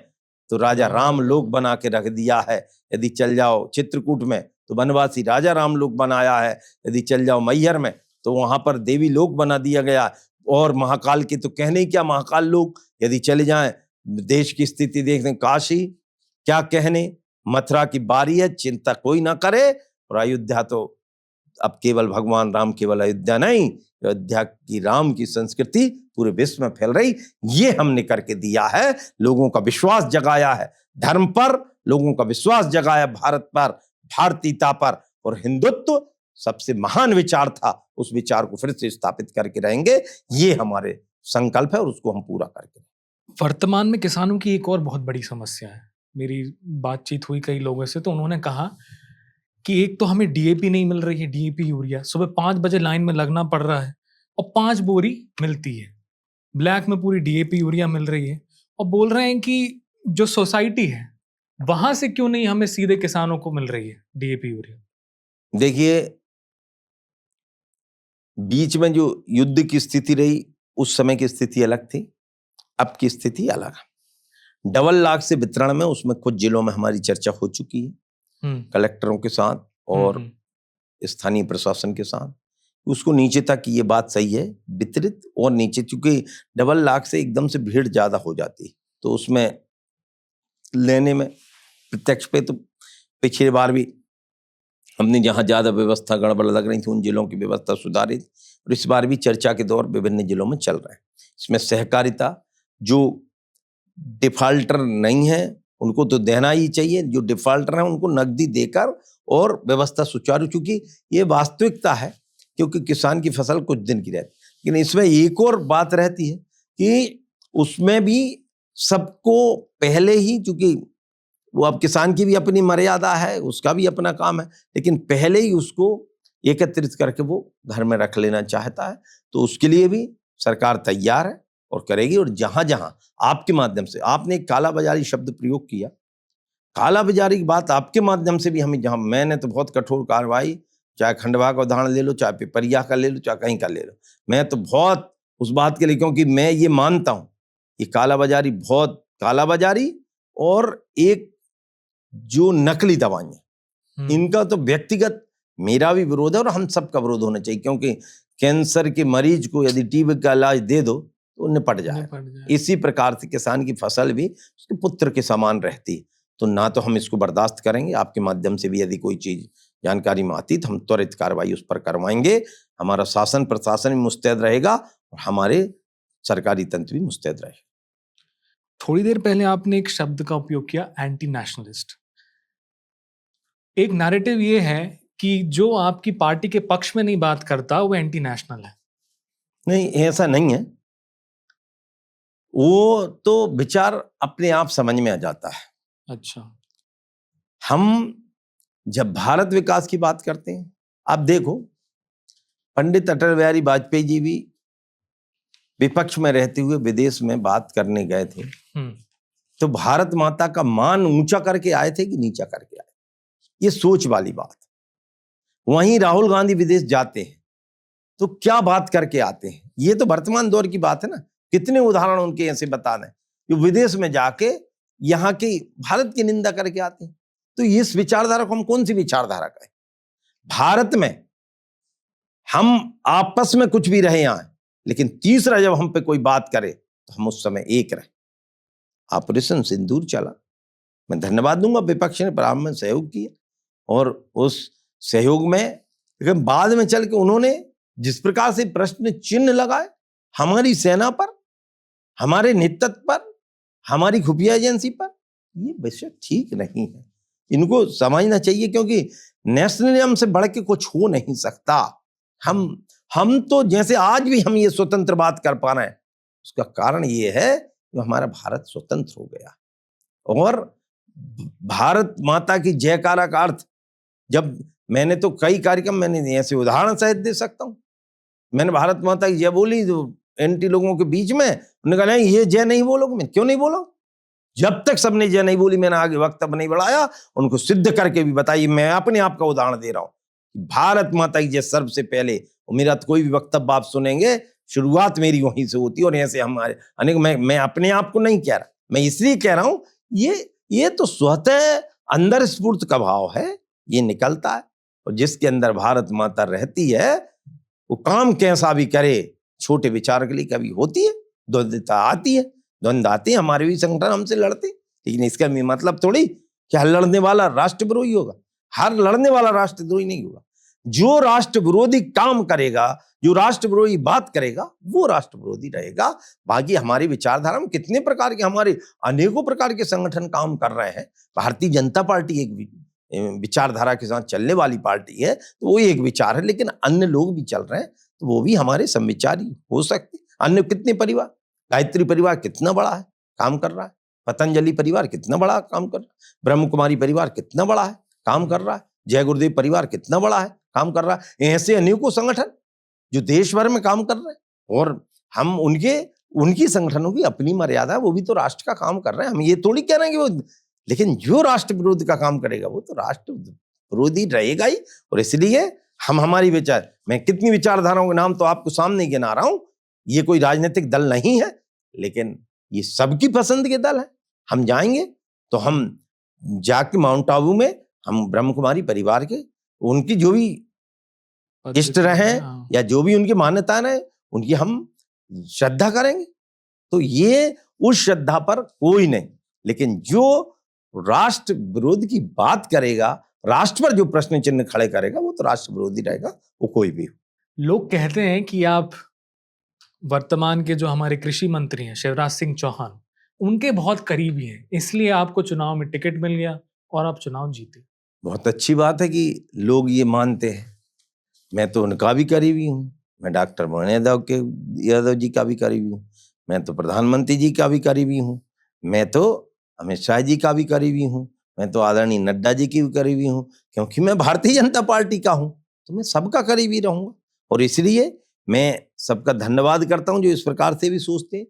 तो राजा राम लोक बना के रख दिया है। यदि चल जाओ चित्रकूट में तो वनवासी राजा राम लोक बनाया है। यदि चल जाओ मैहर में तो वहां पर देवी लोक बना दिया गया। और महाकाल के तो कहने ही क्या, महाकाल लोक। यदि चले जाएं देश की स्थिति देखते, काशी क्या कहने, मथुरा की बारी है, चिंता कोई ना करे। और अयोध्या तो अब केवल भगवान राम, केवल अयोध्या नहीं, अयोध्या की राम की संस्कृति पूरे विश्व में फैल रही, ये हमने करके दिया है। लोगों का विश्वास जगाया है धर्म पर, लोगों का विश्वास जगाया भारत पर, भारतीयता पर, और हिंदुत्व सबसे महान विचार था, उस विचार को फिर से स्थापित करके रहेंगे। ये हमारे संकल्प है और उसको हम पूरा करके। वर्तमान में किसानों की एक और बहुत बड़ी समस्या है। मेरी बातचीत हुई कई लोगों से, तो उन्होंने कहा कि एक तो हमें डीएपी नहीं मिल रही है, डीएपी यूरिया, सुबह 5 बजे लाइन में लगना पड़ रहा है और 5 बोरी मिलती है, ब्लैक में पूरी डीएपी यूरिया मिल रही है, और बोल रहे हैं कि जो सोसाइटी है वहां से क्यों नहीं हमें सीधे किसानों को मिल रही है डीएपी यूरिया। देखिए, बीच में जो युद्ध की स्थिति रही उस समय की स्थिति अलग थी, अब की स्थिति अलग है। डबल लाख से वितरण में उसमें कुछ जिलों में हमारी चर्चा हो चुकी है, कलेक्टरों के साथ और स्थानीय प्रशासन के साथ। उसको नीचे तक ये बात सही है वितरित, और नीचे चूंकि डबल लाख से एकदम से भीड़ ज्यादा हो जाती, तो उसमें लेने में प्रत्यक्ष पे तो पिछली बार भी हमने जहां ज्यादा व्यवस्था गड़बड़ लग रही थी उन जिलों की व्यवस्था सुधारी, और इस बार भी चर्चा के दौर विभिन्न जिलों में चल रहे हैं। इसमें सहकारिता, जो डिफाल्टर नहीं है उनको तो देना ही चाहिए, जो डिफाल्टर हैं उनको नकदी देकर और व्यवस्था सुचारू, चूंकि ये वास्तविकता है, क्योंकि किसान की फसल कुछ दिन की रहती है। लेकिन इसमें एक और बात रहती है कि उसमें भी सबको पहले ही, चूंकि वो अब किसान की भी अपनी मर्यादा है, उसका भी अपना काम है, लेकिन पहले ही उसको एकत्रित करके वो घर में रख लेना चाहता है, तो उसके लिए भी सरकार तैयार है और करेगी। और जहां जहां आपके माध्यम से आपने एक काला बाजारी शब्द प्रयोग किया, काला बाजारी की बात आपके माध्यम से भी हमें, जहां मैंने तो बहुत कठोर कार्रवाई, चाहे खंडवा का उदाहरण ले लो, चाहे पिपरिया का ले लो, चाहे कहीं का ले लो, मैं तो बहुत उस बात के लिए, क्योंकि मैं ये मानता हूं ये काला बाजारी, बहुत काला बाजारी और एक जो नकली दवाइयां, इनका तो व्यक्तिगत मेरा भी विरोध है और हम सबका विरोध होना चाहिए, क्योंकि कैंसर के मरीज को यदि टीबी का इलाज दे दो तो निपट जाए। इसी प्रकार से किसान की फसल भी उसके पुत्र के समान रहती है, तो ना तो हम इसको बर्दाश्त करेंगे। आपके माध्यम से भी यदि कोई चीज जानकारी में आती तो हम त्वरित कार्रवाई उस पर करवाएंगे। हमारा शासन प्रशासन भी मुस्तैद रहेगा और हमारे सरकारी तंत्र भी मुस्तैद रहेगा। थोड़ी देर पहले आपने एक शब्द का उपयोग किया, एंटी नेशनलिस्ट। एक नैरेटिव ये है कि जो आपकी पार्टी के पक्ष में नहीं बात करता वो एंटी नेशनल है। नहीं, ऐसा नहीं है, वो तो विचार अपने आप समझ में आ जाता है। अच्छा, हम जब भारत विकास की बात करते हैं, आप देखो पंडित अटल बिहारी वाजपेयी जी भी विपक्ष में रहते हुए विदेश में बात करने गए थे, तो भारत माता का मान ऊंचा करके आए थे कि नीचा करके आए, ये सोच वाली बात। वहीं राहुल गांधी विदेश जाते हैं तो क्या बात करके आते हैं, ये तो वर्तमान दौर की बात है ना। कितने उदाहरण उनके ऐसे बता दें जो विदेश में जाके यहाँ की भारत की निंदा करके आते हैं। तो इस विचारधारा को हम कौन सी विचारधारा कहें? भारत में हम आपस में कुछ भी रहे आए, लेकिन तीसरा जब हम पे कोई बात करे तो हम उस समय एक रहे। ऑपरेशन सिंदूर चला, मैं धन्यवाद दूंगा विपक्ष ने प्रारंभ में सहयोग किया, और उस सहयोग में लेकिन बाद में चल के उन्होंने जिस प्रकार से प्रश्न चिन्ह लगाए हमारी सेना पर, हमारे नेतृत्व पर, हमारी खुफिया एजेंसी पर, ये विषय ठीक नहीं है। इनको समझना चाहिए, क्योंकि नेशनलिज्म से बढ़ के कुछ हो नहीं सकता। हम तो जैसे आज भी हम ये स्वतंत्र बात कर पा रहे हैं, उसका कारण ये है कि हमारा भारत स्वतंत्र हो गया। और भारत माता की जयकारा का अर्थ, जब मैंने तो कई कार्यक्रम मैंने ऐसे उदाहरण सहित दे सकता हूं, मैंने भारत माता की जय बोली जो एंटी लोगों के बीच में, उन्होंने कहा नहीं ये जय नहीं बोलोगे। मैं क्यों नहीं बोला? जब तक सबने जय नहीं बोली मैंने आगे वक्तव्य नहीं बढ़ाया, उनको सिद्ध करके भी बताइए। मैं अपने आप का उदाहरण दे रहा हूं, भारत माता की जय सर्व से पहले, मेरा तो कोई भी वक्तव्य आप सुनेंगे शुरुआत मेरी वहीं से होती है। और ऐसे हमारे अनेक, मैं अपने आप को नहीं कह रहा, मैं इसलिए कह रहा हूं ये तो स्वतः अंदर स्फूर्त का भाव है, ये निकलता है। और जिसके अंदर भारत माता रहती है वो काम कैसा भी करे, छोटे विचार के लिए कभी होती है द्वंद्वता आती है, द्वंद्व आते हैं, हमारे भी संगठन हमसे लड़ते, लेकिन इसका मतलब थोड़ी कि हर लड़ने वाला राष्ट्रद्रोही होगा। हर लड़ने वाला राष्ट्रद्रोही नहीं होगा। जो राष्ट्र विरोधी काम करेगा, जो राष्ट्र विरोधी बात करेगा, वो राष्ट्र विरोधी रहेगा। बाकी हमारी विचारधारा में कितने प्रकार के, हमारे अनेकों प्रकार के संगठन काम कर रहे हैं। भारतीय जनता पार्टी एक विचारधारा के साथ चलने वाली पार्टी है, तो वो एक विचार है, लेकिन अन्य लोग भी चल रहे हैं, तो वो भी हमारे समविचारी हो सकते। अन्य कितने परिवार, गायत्री परिवार कितना बड़ा है, काम कर रहा है। पतंजलि परिवार कितना बड़ा काम कर रहा है। ब्रह्म कुमारी परिवार कितना बड़ा है, काम कर रहा है। जय गुरुदेव परिवार कितना बड़ा है, काम कर रहा है। ऐसे अनेकों संगठन जो देश भर में काम कर रहे हैं, और हम उनकी संगठनों की अपनी मर्यादा है, वो भी तो राष्ट्र का काम कर रहे हैं। हम ये थोड़ी कह रहे हैं कि वो, लेकिन जो राष्ट्र विरोध का काम करेगा वो तो राष्ट्र विरोधी रहेगा ही। और इसलिए हम हमारी विचार, मैं कितनी विचारधाराओं के नाम तो आपको सामने गिना रहा हूं, ये कोई राजनीतिक दल नहीं है, लेकिन ये सबकी पसंद के दल है। हम जाएंगे तो हम जाके माउंट आबू में हम ब्रह्म कुमारी परिवार के, उनकी जो भी इष्ट रहे या जो भी उनकी मान्यताएं रहे, उनकी हम श्रद्धा करेंगे। तो ये उस श्रद्धा पर कोई नहीं, लेकिन जो राष्ट्र विरोध की बात करेगा, राष्ट्र पर जो प्रश्न चिन्ह खड़े करेगा, वो तो राष्ट्र विरोधी रहेगा, वो कोई भी हो। लोग कहते हैं कि आप वर्तमान के जो हमारे कृषि मंत्री हैं शिवराज सिंह चौहान, उनके बहुत करीबी हैं, इसलिए आपको चुनाव में टिकट मिल गया और आप चुनाव जीते। बहुत अच्छी बात है कि लोग ये मानते हैं। मैं तो उनका भी करीबी हूँ, मैं डॉक्टर मोहन यादव जी का भी करीबी हूँ, मैं तो प्रधानमंत्री जी का भी करीबी हूँ, मैं तो अमित शाह जी का भी करीबी हूँ, मैं तो आदरणीय नड्डा जी की भी करीबी हूँ, क्योंकि मैं भारतीय जनता पार्टी का हूँ, तो मैं सबका करीबी रहूंगा। और इसलिए मैं सबका धन्यवाद करता हूँ जो इस प्रकार से भी सोचते हैं।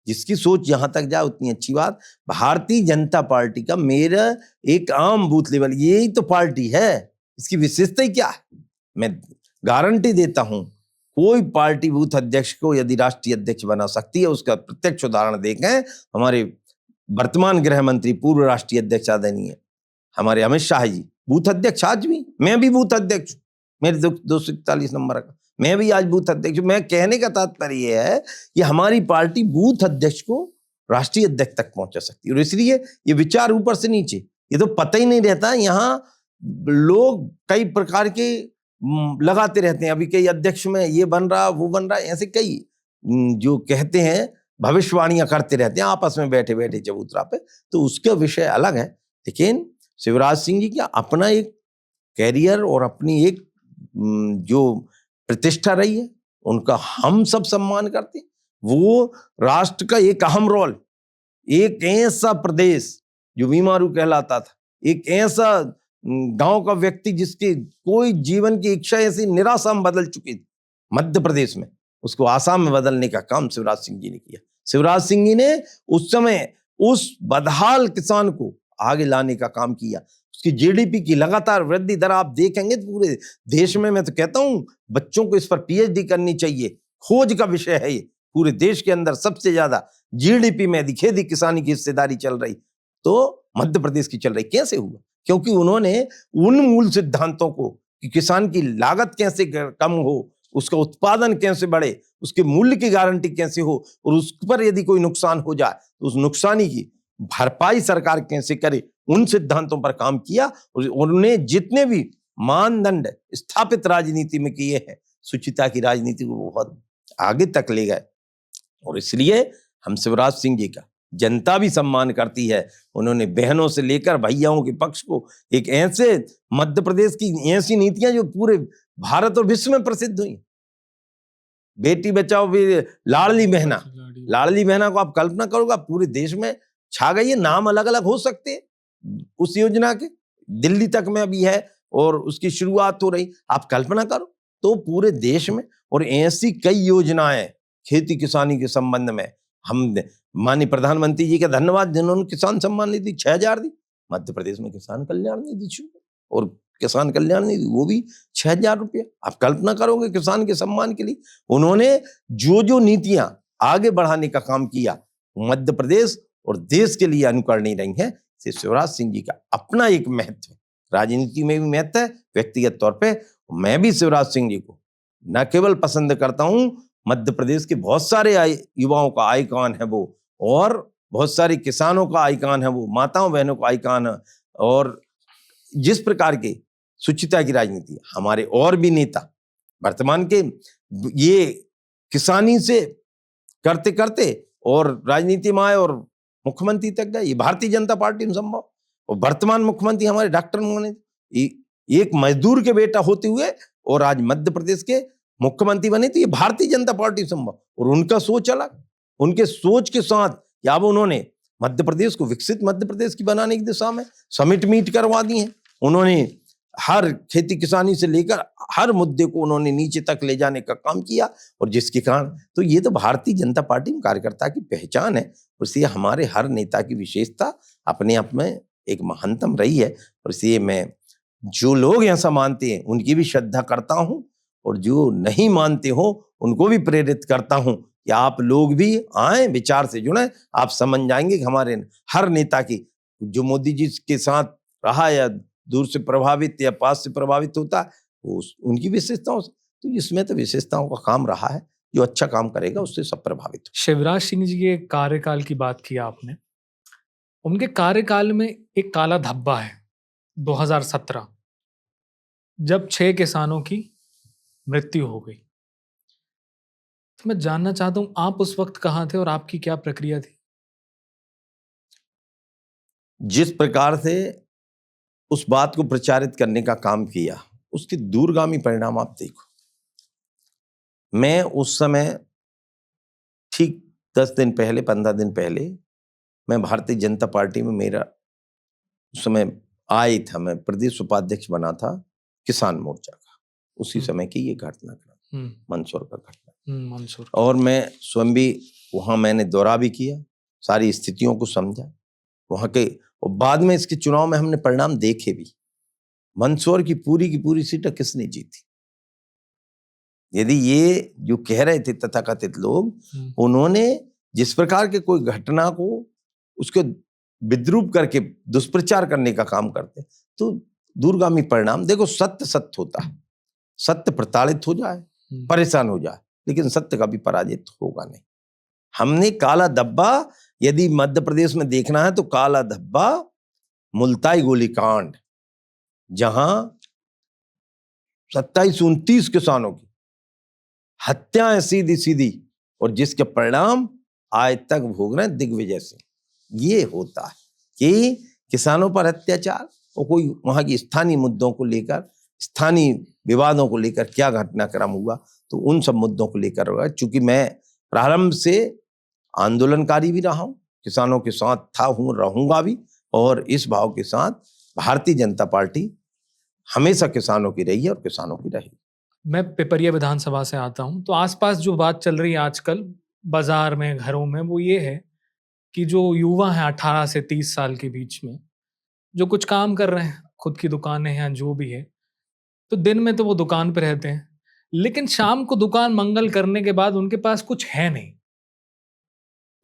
जिसकी सोच जहां तक जाए उतनी अच्छी बात। भारतीय जनता पार्टी का मेरा एक आम बूथ लेवल, यही तो पार्टी है, इसकी विशेषता ही क्या है। मैं गारंटी देता हूं, कोई पार्टी बूथ अध्यक्ष को यदि राष्ट्रीय अध्यक्ष बना सकती है, उसका प्रत्यक्ष उदाहरण देखें। हमारे वर्तमान गृह मंत्री, पूर्व राष्ट्रीय अध्यक्ष आदरणीय हमारे अमित शाह जी बूथ अध्यक्ष आज भी, मैं भी बूथ अध्यक्ष, मेरे 241 नंबर का, मैं भी आज बूथ अध्यक्ष। मैं कहने का तात्पर्य यह है कि हमारी पार्टी बूथ अध्यक्ष को राष्ट्रीय अध्यक्ष तक पहुंचा सकती है। और इसलिए ये विचार ऊपर से नीचे, ये तो पता ही नहीं रहता। यहाँ लोग कई प्रकार के लगाते रहते हैं, अभी कई अध्यक्ष में ये बन रहा वो बन रहा, ऐसे कई जो कहते हैं भविष्यवाणियां करते रहते हैं आपस में बैठे बैठे चबूतरा पे, तो उसका विषय अलग है। लेकिन शिवराज सिंह जी का अपना एक कैरियर और अपनी एक जो प्रतिष्ठा रही है, उनका हम सब सम्मान करते हैं। वो राष्ट्र का एक अहम रोल, एक ऐसा प्रदेश जो बीमारू कहलाता था, एक ऐसा गांव का व्यक्ति जिसकी कोई जीवन की इच्छा ऐसी निराशा में बदल चुकी थी मध्य प्रदेश में, उसको आसाम में बदलने का काम शिवराज सिंह जी ने किया। शिवराज सिंह जी ने उस समय उस बदहाल किसान को आगे लाने का काम किया। उसकी जीडीपी की लगातार वृद्धि दर आप देखेंगे तो पूरे देश में, मैं तो कहता हूं बच्चों को इस पर पीएचडी करनी चाहिए, खोज का विषय है ये। पूरे देश के अंदर सबसे ज्यादा जीडीपी में खेती किसानी की हिस्सेदारी चल रही तो मध्य प्रदेश की चल रही। कैसे हुआ? क्योंकि उन्होंने उन मूल सिद्धांतों को कि किसान की लागत कैसे कम हो, उसका उत्पादन कैसे बढ़े, उसके मूल्य की गारंटी कैसे हो, और उस पर यदि कोई नुकसान हो जाए तो उस नुकसानी की भरपाई सरकार कैसे करे, उन सिद्धांतों पर काम किया। और उन्होंने जितने भी मानदंड स्थापित राजनीति में किए हैं, शुचिता की राजनीति को बहुत आगे तक ले गए। और इसलिए हम शिवराज सिंह जी का जनता भी सम्मान करती है। उन्होंने बहनों से लेकर भैयाओं के पक्ष को एक ऐसे मध्य प्रदेश की ऐसी नीतियां जो पूरे भारत और विश्व में प्रसिद्ध हुई। बेटी बचाओ भी, लाडली बहना को आप कल्पना करोगे, पूरे देश में छा गई है। नाम अलग अलग हो सकते हैं उस योजना के, दिल्ली तक में अभी है और उसकी शुरुआत हो रही। आप कल्पना करो तो पूरे देश में, और ऐसी कई योजनाएं खेती किसानी के संबंध में। हम माननीय प्रधानमंत्री जी का धन्यवाद, जिन्होंने किसान सम्मान निधि 6,000 दी। मध्य प्रदेश में किसान कल्याण निधि शुरू, और किसान कल्याण निधि वो भी 6,000 रुपया। आप कल्पना करोगे किसान के सम्मान के लिए उन्होंने जो जो नीतियां आगे बढ़ाने का काम किया, मध्य प्रदेश और देश के लिए अनुकरणीय रही है। शिवराज सिंह जी का अपना एक महत्व है, राजनीति में भी महत्व है। व्यक्तिगत तौर पे मैं भी शिवराज सिंह जी को न केवल पसंद करता हूं, मध्य प्रदेश के बहुत सारे युवाओं का आइकॉन है वो, और बहुत सारे किसानों का आइकॉन है वो, माताओं बहनों का आइकॉन है। और जिस प्रकार के शुचिता की राजनीति। हमारे और भी नेता वर्तमान के ये किसानी से करते करते और राजनीति में आए और मुख्यमंत्री तक गए। ये भारतीय जनता पार्टी में संभव। और वर्तमान मुख्यमंत्री हमारे डॉक्टर मनमोहन एक मजदूर के बेटा होते हुए और आज मध्य प्रदेश के मुख्यमंत्री बने, तो ये भारतीय जनता पार्टी संभव। और उनका सोच अलग, उनके सोच के साथ या अब उन्होंने मध्य प्रदेश को विकसित मध्य प्रदेश की बनाने की दिशा में समिट मीट करवा दी है। उन्होंने हर खेती किसानी से लेकर हर मुद्दे को उन्होंने नीचे तक ले जाने का काम किया। और जिसके कारण तो ये तो भारतीय जनता पार्टी में कार्यकर्ता की पहचान है। और इसलिए हमारे हर नेता की विशेषता अपने आप में एक महानतम रही है। और इसलिए मैं जो लोग ऐसा मानते हैं उनकी भी श्रद्धा करता हूं, और जो नहीं मानते हो उनको भी प्रेरित करता हूं कि आप लोग भी आए, विचार से जुड़े। आप समझ जाएंगे कि हमारे हर नेता की, जो मोदी जी के साथ रहा या दूर से प्रभावित या पास से प्रभावित होता है, वो उनकी विशेषताओं से, तो इसमें तो विशेषताओं का काम रहा है। जो अच्छा काम करेगा उससे सब प्रभावित हो। शिवराज सिंह जी के कार्यकाल की बात की आपने, उनके कार्यकाल में एक काला धब्बा है 2017, जब 6 किसानों की मृत्यु हो गई। तो मैं जानना चाहता हूं आप उस वक्त कहां थे और आपकी क्या प्रक्रिया थी? जिस प्रकार से उस बात को प्रचारित करने का काम किया, उसके दूरगामी परिणाम आप देखो। मैं उस समय ठीक 10 दिन पहले, 15 दिन पहले मैं भारतीय जनता पार्टी में, मेरा उस समय आया था, मैं प्रदेश उपाध्यक्ष बना था किसान मोर्चा का। उसी समय की ये घटनाक्रम, मंदसौर का घटना, मंदसौर। और मैं स्वयं भी वहां मैंने दौरा भी किया, सारी स्थितियों को समझा वहां के। और बाद में इसके चुनाव में हमने परिणाम देखे भी। मंदसौर की पूरी सीटें किसने जीती? यदि ये जो कह रहे थे तथाकथित लोग, उन्होंने जिस प्रकार के कोई घटना को उसके विद्रूप करके दुष्प्रचार करने का काम करते, तो दूरगामी परिणाम देखो। सत्य होता है, सत्य प्रताड़ित हो जाए, परेशान हो जाए, लेकिन सत्य कभी पराजित होगा नहीं। हमने काला धब्बा, यदि मध्य प्रदेश में देखना है तो काला धब्बा मुल्ताई गोलीकांड, जहां 27-29 किसानों की हत्याएं सीधी, और जिसके परिणाम आज तक भोग रहे हैं दिग्विजय सिंह। ये होता है कि किसानों पर अत्याचार, और कोई वहां की स्थानीय मुद्दों को लेकर, स्थानीय विवादों को लेकर क्या घटनाक्रम हुआ, तो उन सब मुद्दों को लेकर हुआ। चूंकि मैं प्रारंभ से आंदोलनकारी भी रहा हूं, किसानों के साथ था, हूं, रहूंगा भी, और इस भाव के साथ भारतीय जनता पार्टी हमेशा किसानों की रही है और किसानों की रहेगी। मैं पिपरिया विधानसभा से आता हूं, तो आसपास जो बात चल रही है आजकल बाजार में, घरों में, वो ये है कि जो युवा हैं 18 से 30 साल के बीच में, जो कुछ काम कर रहे हैं, खुद की दुकानें हैं, जो भी है, तो दिन में तो वो दुकान पे रहते हैं, लेकिन शाम को दुकान मंगल करने के बाद उनके पास कुछ है नहीं।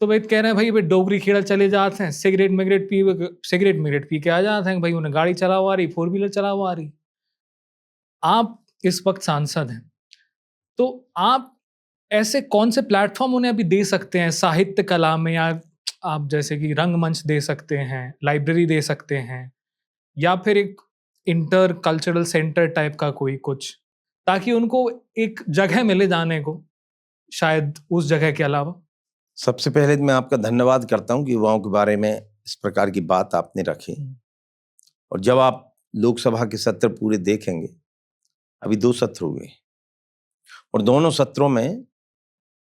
तो भाई कह रहे हैं भाई डोगरी खेड़ा चले जाते हैं, सिगरेट मिगरेट पी के आ जाते हैं, भाई उन्हें गाड़ी चलाओ आ रही, 4 व्हीलर चलाओ आ रही। आप इस वक्त सांसद हैं, तो आप ऐसे कौन से प्लेटफॉर्म उन्हें अभी दे सकते हैं साहित्य कला में, या आप जैसे कि रंगमंच दे सकते हैं, लाइब्रेरी दे सकते हैं, या फिर एक इंटर कल्चरल सेंटर टाइप का कोई कुछ, ताकि उनको एक जगह मिले जाने को, शायद उस जगह के अलावा? सबसे पहले मैं आपका धन्यवाद करता हूं कि युवाओं के बारे में इस प्रकार की बात आपने रखी। और जब आप लोकसभा के सत्र पूरे देखेंगे, अभी 2 सत्र हुए, और दोनों सत्रों में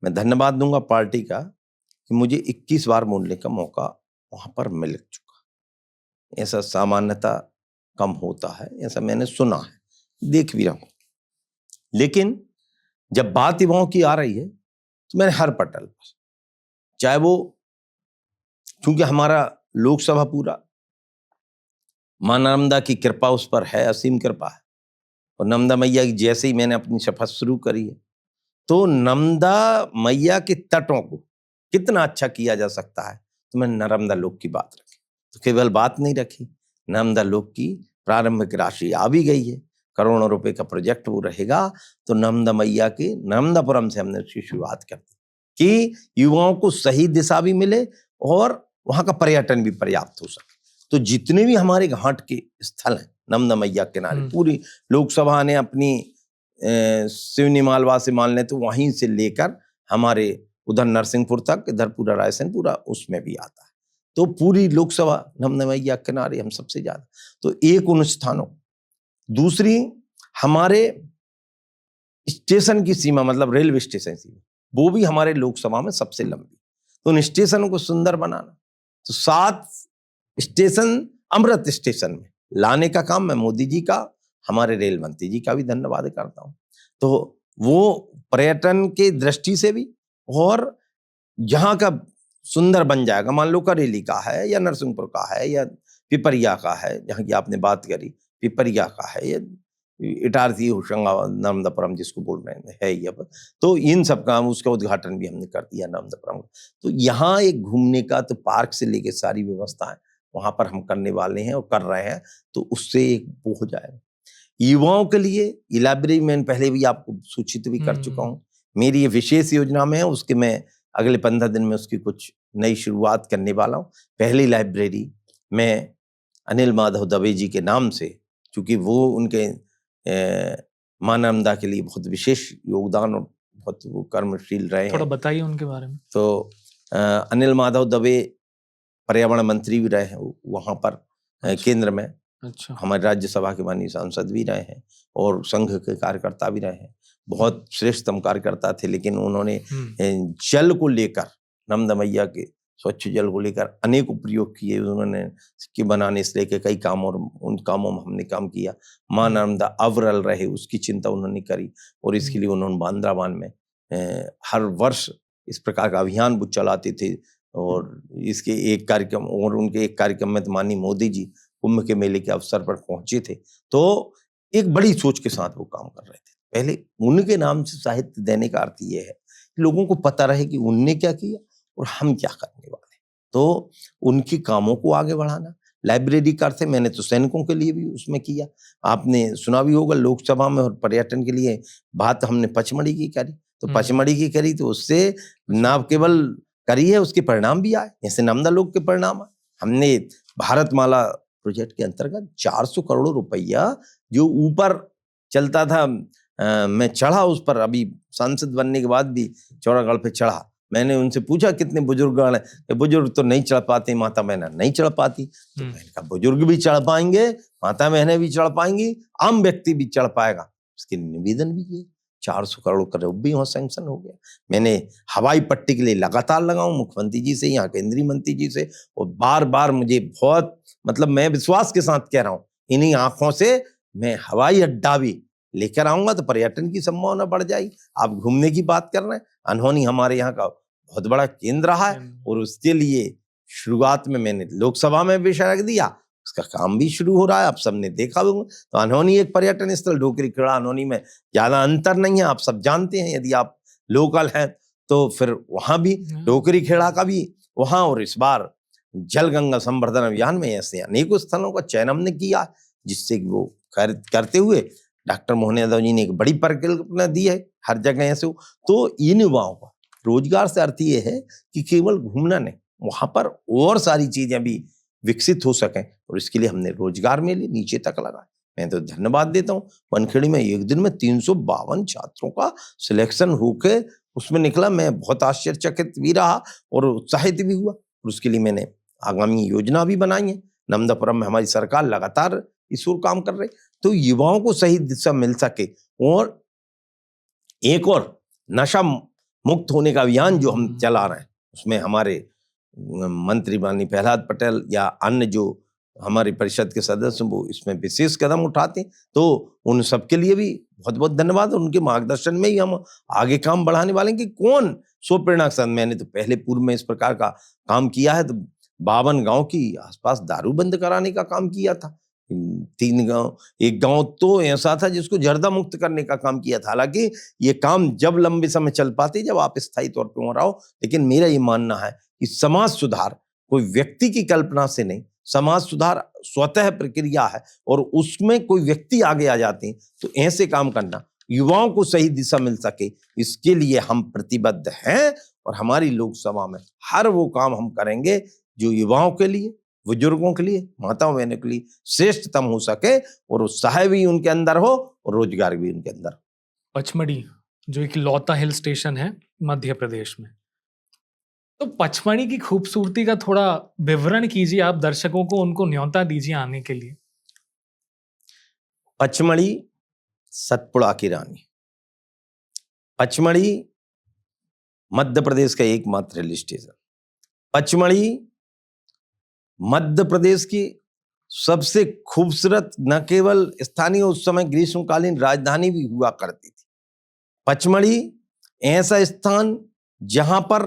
मैं धन्यवाद दूंगा पार्टी का कि मुझे 21 बार बोलने का मौका वहां पर मिल चुका। ऐसा सामान्यता कम होता है, ऐसा मैंने सुना है, देख भी रहा हूं। लेकिन जब बात युवाओं की आ रही है तो मैंने हर पटल पर, चाहे वो, क्योंकि हमारा लोकसभा पूरा मां नर्मदा की कृपा उस पर है, असीम कृपा है। और नर्मदा मैया की जैसे ही मैंने अपनी शपथ शुरू करी है, तो नर्मदा मैया के तटों को कितना अच्छा किया जा सकता है, तो मैंने नर्मदा लोक की बात रखी। तो केवल बात नहीं रखी, नर्मदा लोक की प्रारंभिक राशि आ भी गई है, करोड़ों रुपए का प्रोजेक्ट वो रहेगा। तो नर्मदा मैया के नर्मदापुरम से हमने उसकी शुरुआत कर दी कि युवाओं को सही दिशा भी मिले और वहां का पर्यटन भी पर्याप्त हो सके। तो जितने भी हमारे घाट के स्थल हैं नर्मदा मैया किनारे। पूरी लोकसभा ने अपनी सिवनी मालवा से मान लें तो वहीं से लेकर हमारे उधर नरसिंहपुर तक, इधर पूरा रायसेन पूरा उसमें भी आता है। तो पूरी लोकसभा नर्मदा मैया किनारे हम सबसे ज्यादा, तो एक उन स्थानों। दूसरी, हमारे स्टेशन की सीमा मतलब रेलवे स्टेशन सीमा, वो भी हमारे लोकसभा में सबसे लंबी। तो उन स्टेशनों को सुंदर बनाना, तो 7 स्टेशन अमृत स्टेशन में लाने का काम मैं मोदी जी का, हमारे रेल मंत्री जी का भी धन्यवाद करता हूं। तो वो पर्यटन के दृष्टि से भी, और जहां का सुंदर बन जाएगा, मान लो करेली का है या नरसिंहपुर का है या पिपरिया का है, जहां की आपने बात करी, पिपरिया का है या इटारसी होशंगाबाद नर्मदापुरम जिसको बोल रहे हैं ये अब, तो इन सब काम उसका उद्घाटन भी हमने कर दिया नर्मदापुरम। तो यहाँ एक घूमने का, तो पार्क से लेके सारी व्यवस्था है वहां पर हम करने वाले हैं और कर रहे हैं, तो उससे एक वो हो जाएगा। युवाओं के लिए ये लाइब्रेरी मैंने पहले भी आपको सूचित भी कर चुका हूँ, मेरी ये विशेष योजना में है, उसके मैं अगले 15 दिन में उसकी कुछ नई शुरुआत करने वाला हूँ। पहली लाइब्रेरी मैं अनिल माधव दवे जी के नाम से, क्योंकि वो उनके मां नर्मदा के लिए बहुत विशेष योगदान और बहुत वो कर्मशील रहे हैं। थोड़ा बताइए उनके बारे में। तो अनिल माधव दवे पर्यावरण मंत्री भी रहे हैं वहां पर, केंद्र में। अच्छा। हमारे राज्यसभा के माननीय सांसद भी रहे हैं और संघ के कार्यकर्ता भी रहे हैं। बहुत श्रेष्ठतम कार्यकर्ता थे, लेकिन उन्होंने जल को लेकर, नर्मदा मैया के स्वच्छ जल को लेकर अनेक प्रयोग किए उन्होंने, कि बनाने से लेकर कई काम, और उन कामों में हमने काम किया। मां नर्मदा अविरल रहे उसकी चिंता उन्होंने करी, और इसके लिए उन्होंने बांद्रावन में हर वर्ष इस प्रकार का अभियान वो चलाते थे। और इसके एक कार्यक्रम, और उनके एक कार्यक्रम में तो माननीय मोदी जी कुंभ के मेले के अवसर पर पहुंचे थे। तो एक बड़ी सोच के साथ वो काम कर रहे थे। पहले उनके नाम से साहित्य देने का अर्थ ये है कि लोगों को पता रहे कि उनने क्या किया और हम क्या करने वाले। तो उनके कामों को आगे बढ़ाना, लाइब्रेरी का अर्थ है, मैंने तो सैनिकों के लिए भी उसमें किया। आपने सुना भी होगा लोकसभा में, और पर्यटन के लिए बात हमने पचमढ़ी की करी। तो पचमढ़ी की करी तो उससे ना केवल करी है, उसके परिणाम भी आए, जैसे नर्मदा लोक के परिणाम आए। हमने भारतमाला प्रोजेक्ट के अंतर्गत 400 करोड़ रुपया जो ऊपर चलता था, मैं चढ़ा उस पर, अभी सांसद बनने के बाद भी चौड़ागढ़ पे चढ़ा। मैंने उनसे पूछा कितने बुजुर्ग हैं, बुजुर्ग तो नहीं चढ़ पाते, माता बहना नहीं चढ़ पाती। तो मैंने कहा बुजुर्ग भी चढ़ पाएंगे, माता बहनें भी चढ़ पाएंगी, आम व्यक्ति भी चढ़ पाएगा। उसके निवेदन भी किए, 400 करोड़ का भी वहाँ सैंक्शन हो गया। मैंने हवाई पट्टी के लिए लगातार लगाऊं मुख्यमंत्री जी से, यहाँ केंद्रीय मंत्री जी से, और बार बार मुझे बहुत, मतलब मैं विश्वास के साथ कह रहा हूँ, इन्हीं आंखों से मैं हवाई अड्डा भी लेकर आऊंगा तो पर्यटन की संभावना बढ़ जाएगी। आप घूमने की बात कर रहे हैं, अनहोनी हमारे यहाँ का बहुत बड़ा केंद्र रहा है, और उसके लिए शुरुआत में मैंने लोकसभा में विषय रख दिया, उसका काम भी शुरू हो रहा है, आप सबने देखा होगा। तो अनहोनी एक पर्यटन स्थल, ढोकरी खेड़ा अनहोनी में ज्यादा अंतर नहीं है, आप सब जानते हैं, यदि आप लोकल हैं तो फिर वहां भी ढोकरी खेड़ा का भी वहां, और इस बार जल गंगा संवर्धन अभियान में ऐसे अनेकों स्थलों का चयन हमने किया, जिससे वो करते हुए डॉक्टर मोहन यादव जी ने एक बड़ी परिकल्पना दी है, हर जगह ऐसे हो। तो इन युवाओं का रोजगार से अर्थ ये है कि केवल घूमना नहीं, वहां पर और सारी चीजें भी विकसित हो सकें, और इसके लिए हमने रोजगार मेले नीचे तक लगाए। मैं तो धन्यवाद देता हूँ, वनखेड़ी में एक दिन में 352 छात्रों का सिलेक्शन होके उसमें निकला। मैं बहुत आश्चर्यचकित भी रहा और उत्साहित भी हुआ, और उसके लिए मैंने आगामी योजना भी बनाई है। नर्मदापुरम में हमारी सरकार लगातार इस ओर काम कर रही, तो युवाओं को सही दिशा मिल सके। और एक और नशा मुक्त होने का अभियान जो हम चला रहे हैं, उसमें हमारे मंत्री माननीय प्रहलाद पटेल या अन्य जो हमारे परिषद के सदस्य वो इसमें विशेष कदम उठाते हैं, तो उन सबके लिए भी बहुत बहुत धन्यवाद। उनके मार्गदर्शन में ही हम आगे काम बढ़ाने वाले हैं कि कौन सो प्रेरणा के साथ। मैंने तो पहले पूर्व में इस प्रकार का काम किया है, तो 52 गांव की आसपास दारू बंद कराने का काम किया था। 3 गांव, एक गांव तो ऐसा था जिसको जर्दा मुक्त करने का काम किया था। हालांकि ये काम जब लंबे समय चल पाते जब आप स्थायी तौर पर वहां रहो, लेकिन मेरा ये मानना है कि समाज सुधार कोई व्यक्ति की कल्पना से नहीं, समाज सुधार स्वतः प्रक्रिया है, और उसमें कोई व्यक्ति आगे आ जाते हैं। तो ऐसे काम करना, युवाओं को सही दिशा मिल सके, इसके लिए हम प्रतिबद्ध हैं, और हमारी लोकसभा में हर वो काम हम करेंगे जो युवाओं के लिए, बुजुर्गों के लिए, माताओं बहनों के लिए श्रेष्ठतम हो सके और उत्साह भी उनके अंदर हो और रोजगार भी उनके अंदर हो। पचमढ़ी जो एक लौता हिल स्टेशन है मध्य प्रदेश में, तो पचमढ़ी की खूबसूरती का थोड़ा विवरण कीजिए आप दर्शकों को, उनको न्योता दीजिए आने के लिए। पचमढ़ी सतपुड़ा की रानी, पचमढ़ी मध्य प्रदेश का एकमात्र हिल स्टेशन, पचमढ़ी मध्य प्रदेश की सबसे खूबसूरत न केवल स्थानीय उस समय ग्रीष्मकालीन राजधानी भी हुआ करती थी। पचमढ़ी ऐसा स्थान जहां पर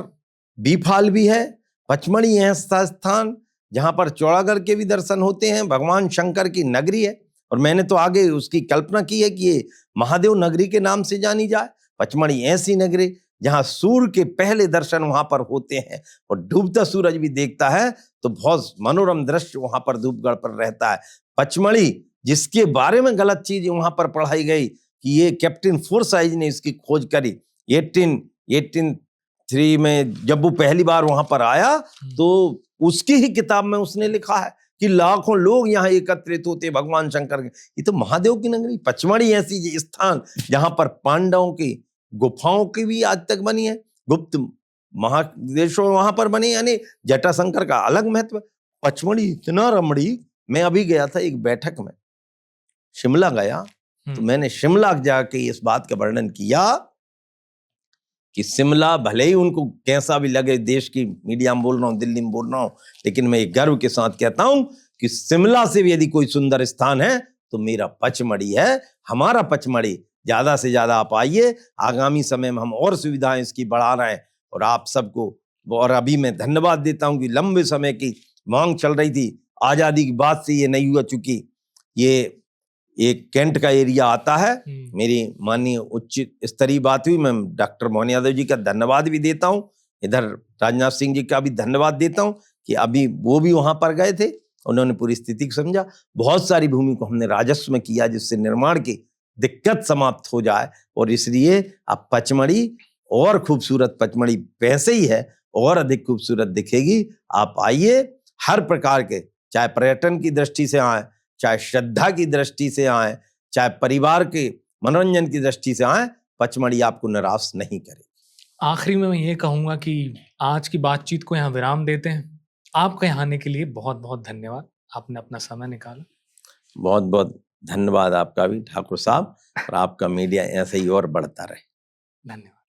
बीफाल भी है, पचमढ़ी ऐसा स्थान जहां पर चौड़ागढ़ के भी दर्शन होते हैं, भगवान शंकर की नगरी है और मैंने तो आगे उसकी कल्पना की है कि ये महादेव नगरी के नाम से जानी जाए। पचमढ़ी ऐसी नगरी जहां सूर्य के पहले दर्शन वहां पर होते हैं और डूबता सूरज भी देखता है तो बहुत मनोरम दृश्य वहां पर धूपगढ़ पर रहता है। पचमढ़ी जिसके बारे में गलत चीज वहां पर पढ़ाई गई कि ये कैप्टन फोर्साइज ने इसकी खोज करी 1883 में, जब वो पहली बार वहां पर आया तो उसकी ही किताब में उसने लिखा है कि लाखों लोग यहाँ एकत्रित होते भगवान शंकर के। ये तो महादेव की नगरी पचमढ़ी ऐसी स्थान जहां पर पांडवों की गुफाओं की भी आज तक बनी है, गुप्त महादेशों वहां पर बने, यानी जटाशंकर का अलग महत्व। पचमढ़ी इतना रमणीक, मैं अभी गया था एक बैठक में, शिमला गया तो मैंने शिमला जाके इस बात का वर्णन किया कि शिमला भले ही उनको कैसा भी लगे, देश की मीडिया में बोल रहा हूँ, दिल्ली में बोल रहा हूँ, लेकिन मैं एक गर्व के साथ कहता हूं कि शिमला से भी यदि कोई सुंदर स्थान है तो मेरा पचमढ़ी है, हमारा पचमढ़ी। ज्यादा से ज्यादा आप आइए, आगामी समय में हम और सुविधाएं इसकी बढ़ा रहे हैं और आप सबको, और अभी मैं धन्यवाद देता हूं कि लंबे समय की मांग चल रही थी, आजादी की बात से ये नहीं हुआ, चूंकि ये एक कैंट का एरिया आता है। मेरी माननीय उच्च स्तरीय बात हुई, मैं डॉक्टर मोहन यादव जी का धन्यवाद भी देता हूं, इधर राजनाथ सिंह जी का भी धन्यवाद देता हूं कि अभी वो भी वहां पर गए थे, उन्होंने पूरी स्थिति को समझा। बहुत सारी भूमि को हमने राजस्व में किया जिससे निर्माण की दिक्कत समाप्त हो जाए और इसलिए अब पचमढ़ी और खूबसूरत, पचमढ़ी वैसे ही है और अधिक खूबसूरत दिखेगी। आप आइए, हर प्रकार के, चाहे पर्यटन की दृष्टि से आए, चाहे श्रद्धा की दृष्टि से आए, चाहे परिवार के मनोरंजन की दृष्टि से आए, पचमढ़ी आपको निराश नहीं करेगी। आखिरी में मैं ये कहूंगा कि आज की बातचीत को यहाँ विराम देते हैं। आपके यहाँ आने के लिए बहुत बहुत धन्यवाद, आपने अपना समय निकाला। बहुत बहुत धन्यवाद आपका भी ठाकुर साहब, और आपका मीडिया ऐसे ही और बढ़ता रहे। धन्यवाद।